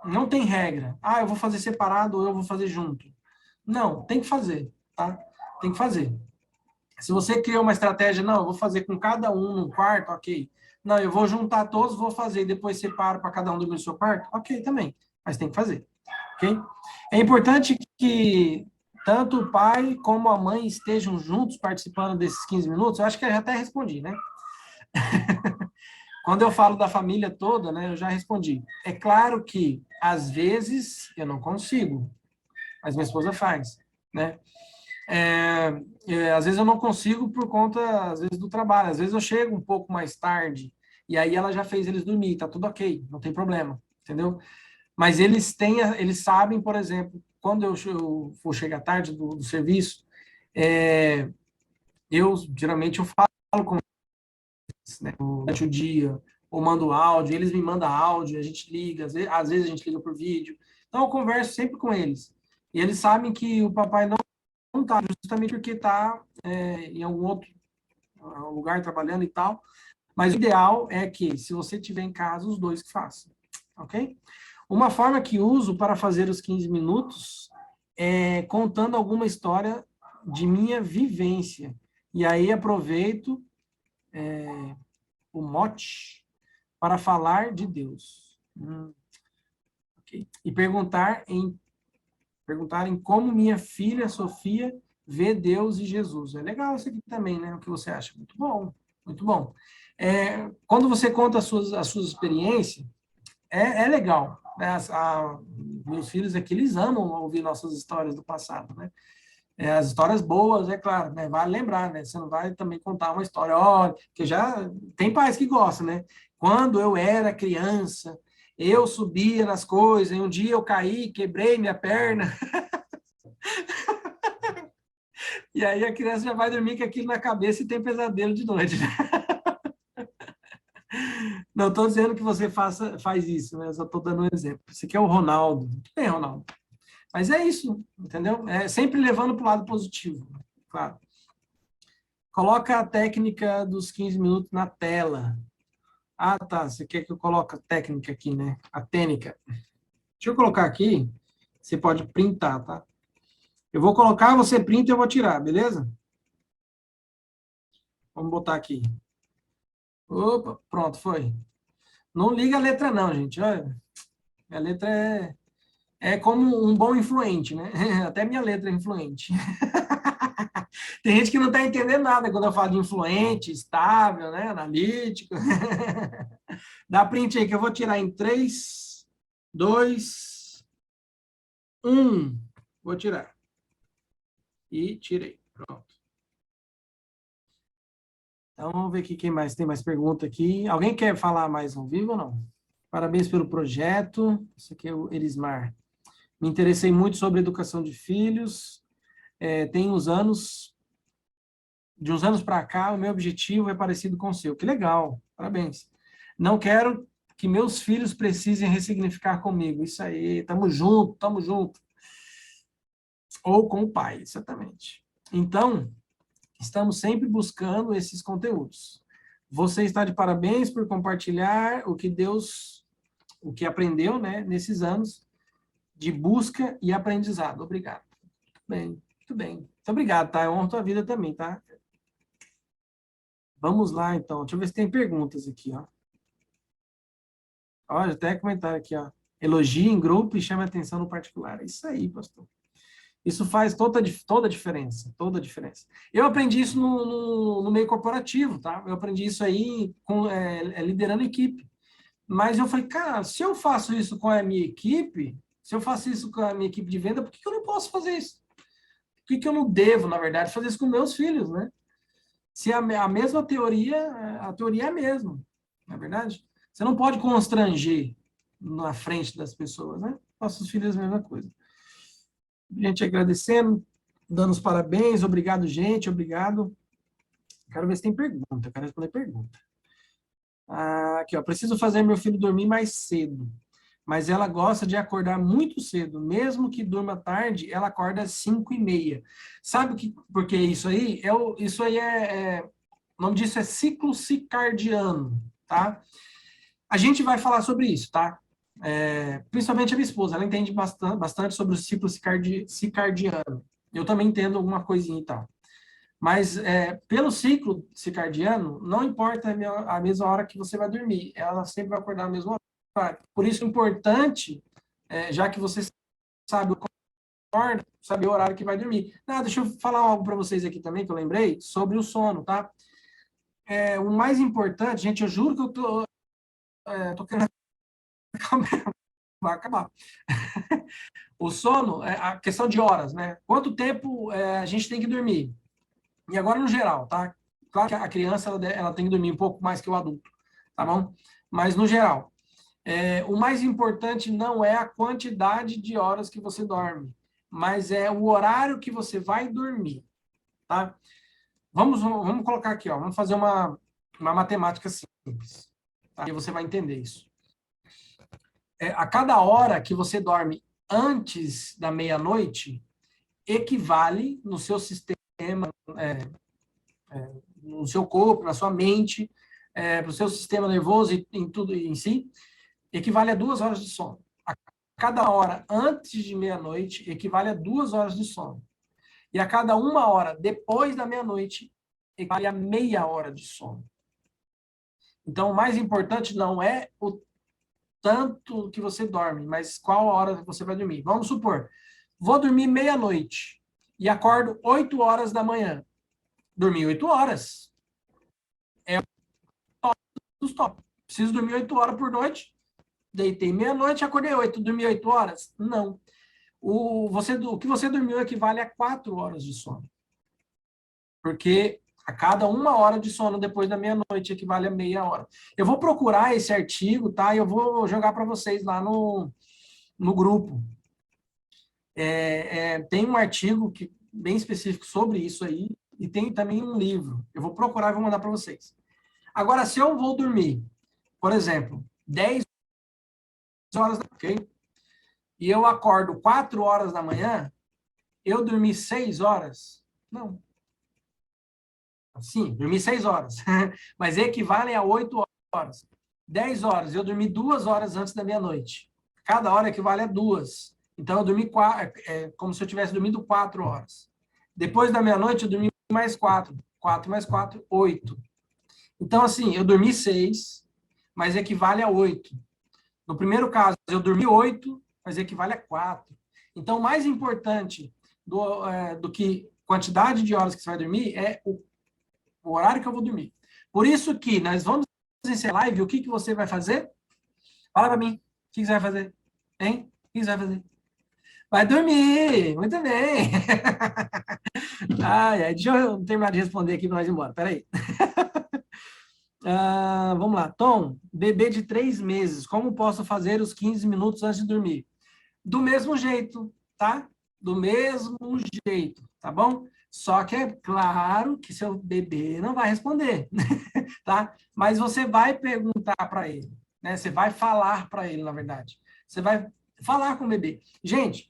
Não tem regra. Ah, eu vou fazer separado ou eu vou fazer junto. Não, tem que fazer, tá? Tem que fazer. Se você criou uma estratégia, não, eu vou fazer com cada um no quarto, ok. Não, eu vou juntar todos, vou fazer e depois separo para cada um dormir no seu quarto, ok, também. Mas tem que fazer, ok? É importante que tanto o pai como a mãe estejam juntos participando desses 15 minutos. Eu acho que eu já até respondi, né? Quando eu falo da família toda, né, eu já respondi. É claro que, às vezes, eu não consigo, mas minha esposa faz, né? Às vezes eu não consigo por conta, às vezes, do trabalho. Às vezes eu chego um pouco mais tarde, e aí ela já fez eles dormir, tá tudo ok, não tem problema, entendeu? Mas eles sabem, por exemplo, quando eu for chegar tarde do serviço, geralmente eu falo com né, durante o dia, ou mando áudio, eles me mandam áudio, a gente liga, às vezes a gente liga por vídeo. Então eu converso sempre com eles. E eles sabem que o papai não está, justamente porque está em algum outro lugar trabalhando e tal. Mas o ideal é que, se você tiver em casa, os 2 que façam. Ok? Uma forma que uso para fazer os 15 minutos é contando alguma história de minha vivência. E aí aproveito o mote para falar de Deus. Okay. E perguntar em como minha filha Sofia vê Deus e Jesus. É legal isso aqui também, né? O que você acha? Muito bom, muito bom. Quando você conta as suas experiências, é legal. Né? Meus filhos aqui, eles amam ouvir nossas histórias do passado, né? As histórias boas, é claro, né? Vale lembrar, né? Você não vai também contar uma história, olha, que já tem pais que gostam, né? Quando eu era criança, Eu subia nas coisas, e um dia eu caí, quebrei minha perna. E aí a criança já vai dormir com aquilo na cabeça e tem pesadelo de noite. Não estou dizendo que você faz isso, né? Eu só estou dando um exemplo. Esse aqui é o Ronaldo. Tudo bem, Ronaldo. Mas é isso, entendeu? É sempre levando para o lado positivo, claro. Coloca a técnica dos 15 minutos na tela. Ah, tá. Você quer que eu coloque a técnica aqui, né? A técnica. Deixa eu colocar aqui. Você pode printar, tá? Eu vou colocar, você printa e eu vou tirar, beleza? Vamos botar aqui. Opa, pronto, foi. Não liga a letra não, gente. Olha, a letra é como um bom influente, né? Até minha letra é influente. Tem gente que não está entendendo nada quando eu falo de influente, estável, né? Analítico. Dá print aí que eu vou tirar em 3, 2, 1. Vou tirar. E tirei. Pronto. Então, vamos ver aqui quem mais tem mais pergunta aqui. Alguém quer falar mais ao vivo ou não? Parabéns pelo projeto. Esse aqui é o Elismar. Me interessei muito sobre educação de filhos. Tem uns anos, de uns anos para cá, o meu objetivo é parecido com o seu. Que legal, parabéns. Não quero que meus filhos precisem ressignificar comigo. Isso aí, tamo junto, tamo junto. Ou com o pai, exatamente. Então, estamos sempre buscando esses conteúdos. Você está de parabéns por compartilhar o que aprendeu, né, nesses anos de busca e aprendizado. Obrigado. Muito bem, muito bem. Muito obrigado, tá? Eu honro tua vida também, tá? Vamos lá, então. Deixa eu ver se tem perguntas aqui, ó. Olha, até comentário aqui, ó. Elogie em grupo e chame atenção no particular. É isso aí, pastor. Isso faz toda a diferença, toda a diferença. Eu aprendi isso no meio corporativo, tá? Eu aprendi isso aí liderando equipe. Mas eu falei, cara, se eu faço isso com a minha equipe, se eu faço isso com a minha equipe de venda, por que eu não posso fazer isso? Por que eu não devo, na verdade, fazer isso com meus filhos, né? Se a mesma teoria, a teoria é a mesma, não é verdade? Você não pode constranger na frente das pessoas, né? Nossos filhos a mesma coisa. Gente agradecendo, dando os parabéns, obrigado, gente, obrigado. Quero ver se tem pergunta, quero responder pergunta. Aqui, ó, preciso fazer meu filho dormir mais cedo, mas ela gosta de acordar muito cedo, mesmo que durma tarde, ela acorda às 5h30. Sabe por que isso aí? O nome disso é ciclo circadiano, tá? A gente vai falar sobre isso, tá? Principalmente a minha esposa, ela entende bastante sobre o ciclo circadiano. Eu também entendo alguma coisinha e tal. Mas pelo ciclo circadiano, não importa a mesma hora que você vai dormir, ela sempre vai acordar a mesma hora. Por isso é importante, já que você sabe saber o horário que vai dormir. Deixa eu falar algo para vocês aqui também, que eu lembrei, sobre o sono, tá? O mais importante, gente, eu juro que eu tô querendo vai acabar. O sono, a questão de horas, né? Quanto tempo a gente tem que dormir? E agora no geral, tá? Claro que a criança ela tem que dormir um pouco mais que o adulto, tá bom? Mas no geral, o mais importante não é a quantidade de horas que você dorme, mas é o horário que você vai dormir, tá? Vamos colocar aqui, ó, vamos fazer uma matemática simples, tá? E você vai entender isso. A cada hora que você dorme antes da meia-noite, equivale no seu sistema, no seu corpo, na sua mente, para o seu sistema nervoso e em tudo em si, equivale a 2 horas de sono. A cada hora antes de meia-noite, equivale a 2 horas de sono. E a cada 1 hora depois da meia-noite, equivale a meia hora de sono. Então, o mais importante não é o tanto que você dorme, mas qual hora você vai dormir. Vamos supor, vou dormir meia-noite e acordo 8 horas da manhã. Dormi 8 horas. É o top dos top. Preciso dormir 8 horas por noite. Deitei meia-noite, acordei 8. Dormi 8 horas? Não. O que você dormiu equivale a 4 horas de sono. Porque A cada 1 hora de sono depois da meia-noite equivale a meia hora. Eu vou procurar esse artigo, tá? E eu vou jogar para vocês lá no grupo. Tem um artigo bem específico sobre isso aí, e tem também um livro. Eu vou procurar e vou mandar para vocês. Agora, se eu vou dormir, por exemplo, 10 horas, ok? E eu acordo 4 horas da manhã, eu dormi 6 horas? Não. Sim, dormi 6 horas, mas equivalem a 8 horas. 10 horas, eu dormi 2 horas antes da meia-noite. Cada hora equivale a 2. Então, eu dormi como se eu tivesse dormido 4 horas. Depois da meia-noite, eu dormi mais 4. 4 mais 4, 8. Então, assim, eu dormi 6, mas equivale a 8. No primeiro caso, eu dormi 8, mas equivale a 4. Então, o mais importante do que quantidade de horas que você vai dormir é o horário que eu vou dormir. Por isso que nós vamos fazer live, o que você vai fazer? Fala para mim, o que você vai fazer? Hein? O que você vai fazer? Vai dormir, muito bem. Deixa eu terminar de responder aqui para nós ir embora, peraí. Vamos lá. Tom, bebê de 3 meses, como posso fazer os 15 minutos antes de dormir? Do mesmo jeito, tá? Do mesmo jeito, tá bom? Só que é claro que seu bebê não vai responder, tá? Mas você vai perguntar para ele, né? Você vai falar para ele, na verdade. Você vai falar com o bebê. Gente,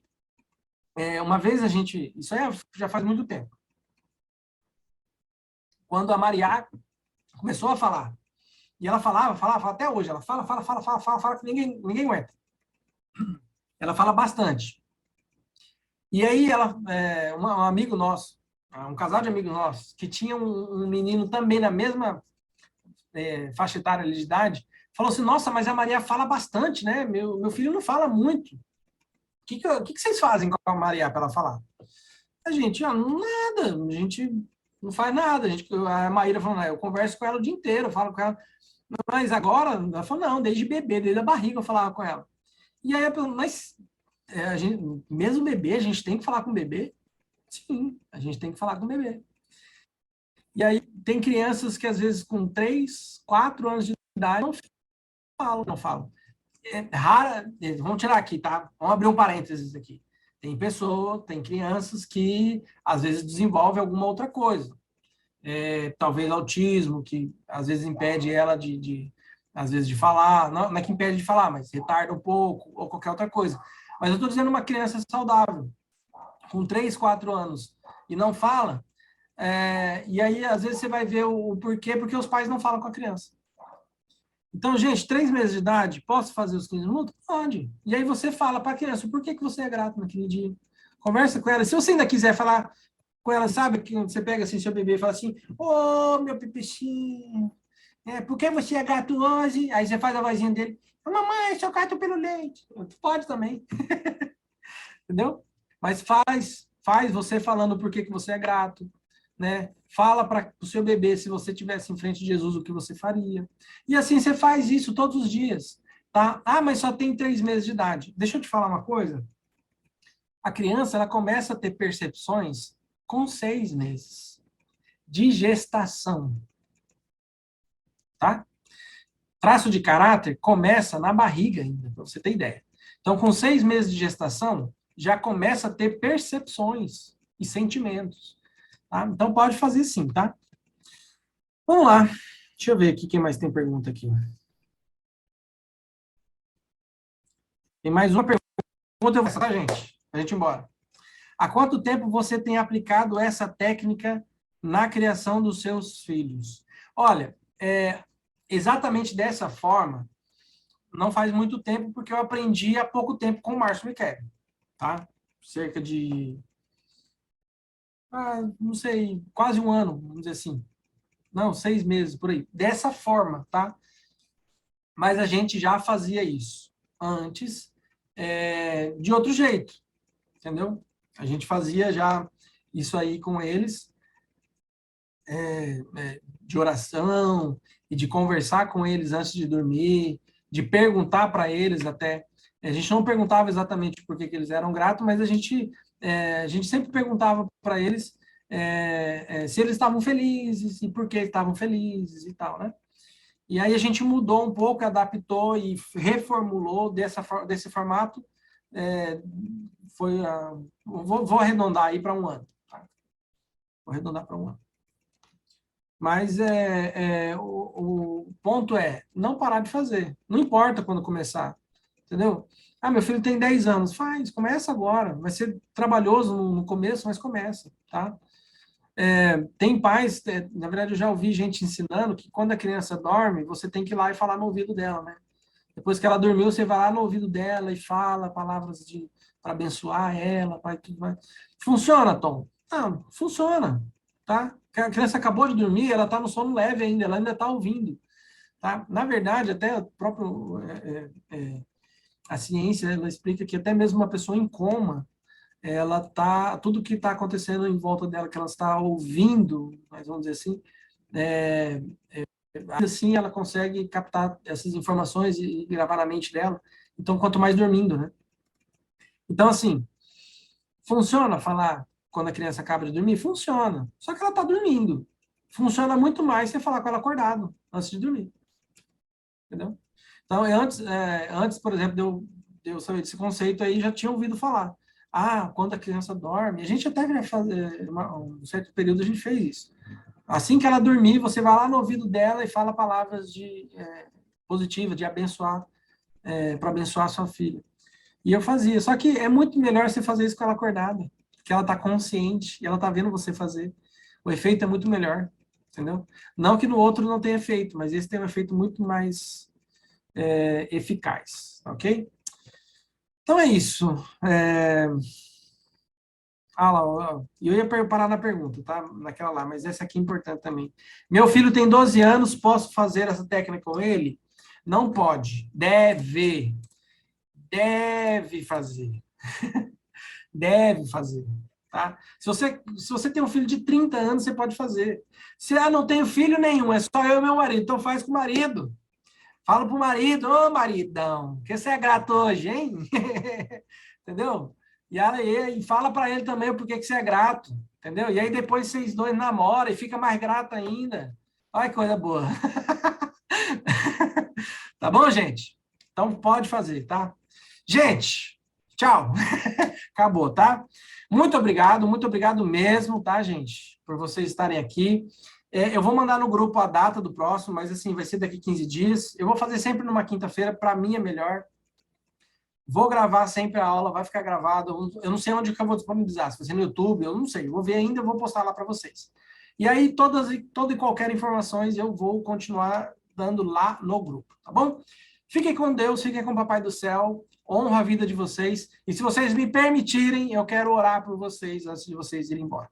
uma vez isso aí já faz muito tempo. Quando a Maria começou a falar, e ela falava até hoje, ela fala que ninguém aguenta. Ela fala bastante. E aí, um amigo nosso, um casal de amigos nossos, que tinha um menino também na mesma faixa etária de idade, falou assim, nossa, mas a Maria fala bastante, né? Meu filho não fala muito. O que vocês fazem com a Maria para ela falar? A gente, nada, a gente não faz nada. A Maíra falou, eu converso com ela o dia inteiro, eu falo com ela. Mas agora, ela falou, não, desde bebê, desde a barriga eu falava com ela. E aí, mas mesmo bebê, a gente tem que falar com o bebê? Sim, a gente tem que falar com o bebê. E aí, tem crianças que, às vezes, com 3, 4 anos de idade, não falam. É rara, vamos tirar aqui, tá? Vamos abrir um parênteses aqui. Tem crianças que, às vezes, desenvolvem alguma outra coisa. Talvez autismo, que, às vezes, impede ela às vezes, de falar. Não é que impede de falar, mas retarda um pouco, ou qualquer outra coisa. Mas eu estou dizendo uma criança saudável, com 3, 4 anos, e não fala, e aí, às vezes, você vai ver o porquê, porque os pais não falam com a criança. Então, gente, 3 meses de idade, posso fazer os 15 minutos? Pode. E aí você fala para a criança, por que você é grato naquele dia? Conversa com ela. Se você ainda quiser falar com ela, sabe, que você pega assim seu bebê e fala assim, meu pipichinho, por que você é grato hoje? Aí você faz a vozinha dele, mamãe, eu sou grato pelo leite. Pode também. Entendeu? Mas faz você falando por que você é grato, né? Fala para o seu bebê, se você tivesse em frente de Jesus, o que você faria. E assim você faz isso todos os dias, tá? Mas só tem 3 meses de idade. Deixa eu te falar uma coisa. A criança, ela começa a ter percepções com 6 meses de gestação, tá? Traço de caráter começa na barriga ainda, para você ter ideia. Então, com 6 meses de gestação, já começa a ter percepções e sentimentos. Tá? Então, pode fazer sim, tá? Vamos lá. Deixa eu ver aqui quem mais tem pergunta aqui. Tem mais uma pergunta, tá, gente? Pra gente ir embora. Há quanto tempo você tem aplicado essa técnica na criação dos seus filhos? Olha, exatamente dessa forma, não faz muito tempo, porque eu aprendi há pouco tempo com o Márcio Michele, tá? Cerca de, não sei, quase um ano, vamos dizer assim. Não, 6 meses, por aí. Dessa forma, tá? Mas a gente já fazia isso antes, de outro jeito, entendeu? A gente fazia já isso aí com eles, de oração, e de conversar com eles antes de dormir, de perguntar para eles até. A gente não perguntava exatamente por que eles eram gratos, mas a gente sempre perguntava para eles se eles estavam felizes e por que estavam felizes e tal, né? E aí a gente mudou um pouco, adaptou e reformulou desse formato. Vou arredondar aí para um ano. Tá? Vou arredondar para um ano. Mas o ponto é não parar de fazer. Não importa quando começar. Entendeu? Ah, meu filho tem 10 anos. Faz, começa agora. Vai ser trabalhoso no começo, mas começa. Tá? Tem pais, na verdade eu já ouvi gente ensinando que quando a criança dorme, você tem que ir lá e falar no ouvido dela, né? Depois que ela dormiu, você vai lá no ouvido dela e fala palavras para abençoar ela, para tudo mais. Funciona, Tom? Não, funciona, tá? A criança acabou de dormir, ela está no sono leve ainda, ela ainda está ouvindo, tá? Na verdade, até o próprio a ciência, ela explica que até mesmo uma pessoa em coma, tudo que está acontecendo em volta dela, que ela está ouvindo, mas vamos dizer assim, assim ela consegue captar essas informações e gravar na mente dela. Então, quanto mais dormindo, né? Então, assim, funciona falar quando a criança acaba de dormir? Funciona. Só que ela está dormindo. Funciona muito mais você falar com ela acordado, antes de dormir. Entendeu? Então, antes, por exemplo, de eu saber desse conceito aí, já tinha ouvido falar. Quando a criança dorme, a gente até um certo período a gente fez isso. Assim que ela dormir, você vai lá no ouvido dela e fala palavras positivas, de abençoar, para abençoar a sua filha. E eu fazia. Só que é muito melhor você fazer isso com ela acordada, porque ela está consciente e ela está vendo você fazer. O efeito é muito melhor, entendeu? Não que no outro não tenha efeito, mas esse tem um efeito muito mais eficaz, ok? Então é isso. Eu ia parar na pergunta, tá? Naquela lá, mas essa aqui é importante também. Meu filho tem 12 anos, posso fazer essa técnica com ele? Não pode. Deve fazer. Deve fazer, tá? Se você tem um filho de 30 anos, você pode fazer. Se não tenho filho nenhum, é só eu e meu marido, então faz com o marido. Fala pro marido, ô maridão, que você é grato hoje, hein? Entendeu? E fala para ele também o porquê que você é grato, entendeu? E aí depois vocês dois namoram e fica mais grato ainda. Olha que coisa boa. Tá bom, gente? Então pode fazer, tá? Gente, tchau. Acabou, tá? Muito obrigado mesmo, tá, gente? Por vocês estarem aqui. Eu vou mandar no grupo a data do próximo, mas assim, vai ser daqui 15 dias. Eu vou fazer sempre numa quinta-feira, para mim é melhor. Vou gravar sempre a aula, vai ficar gravado. Eu não sei onde que eu vou disponibilizar, se vai ser no YouTube, eu não sei. Eu vou ver ainda, eu vou postar lá para vocês. E aí, toda e qualquer informações eu vou continuar dando lá no grupo, tá bom? Fiquem com Deus, fiquem com o Papai do Céu. Honro a vida de vocês. E se vocês me permitirem, eu quero orar por vocês antes de vocês irem embora.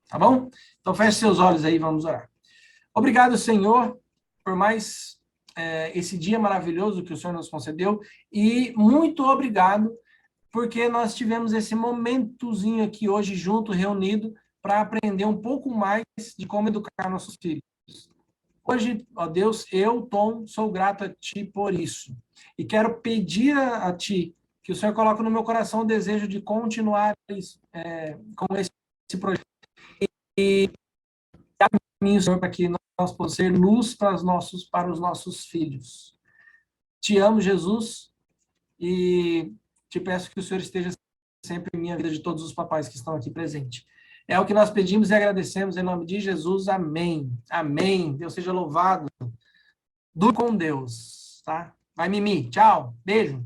Tá bom? Então, feche seus olhos aí, vamos orar. Obrigado, Senhor, por mais esse dia maravilhoso que o Senhor nos concedeu. E muito obrigado, porque nós tivemos esse momentozinho aqui hoje junto, reunido, para aprender um pouco mais de como educar nossos filhos. Hoje, ó Deus, eu, Tom, sou grato a Ti por isso. E quero pedir a Ti que o Senhor coloque no meu coração o desejo de continuar com esse projeto. E caminho, Senhor, para que nós possamos ser luz para os nossos filhos. Te amo, Jesus, e te peço que o Senhor esteja sempre em minha vida, de todos os papais que estão aqui presentes. É o que nós pedimos e agradecemos em nome de Jesus. Amém. Amém. Deus seja louvado. Dure com Deus, tá? Vai, Mimi. Tchau. Beijo.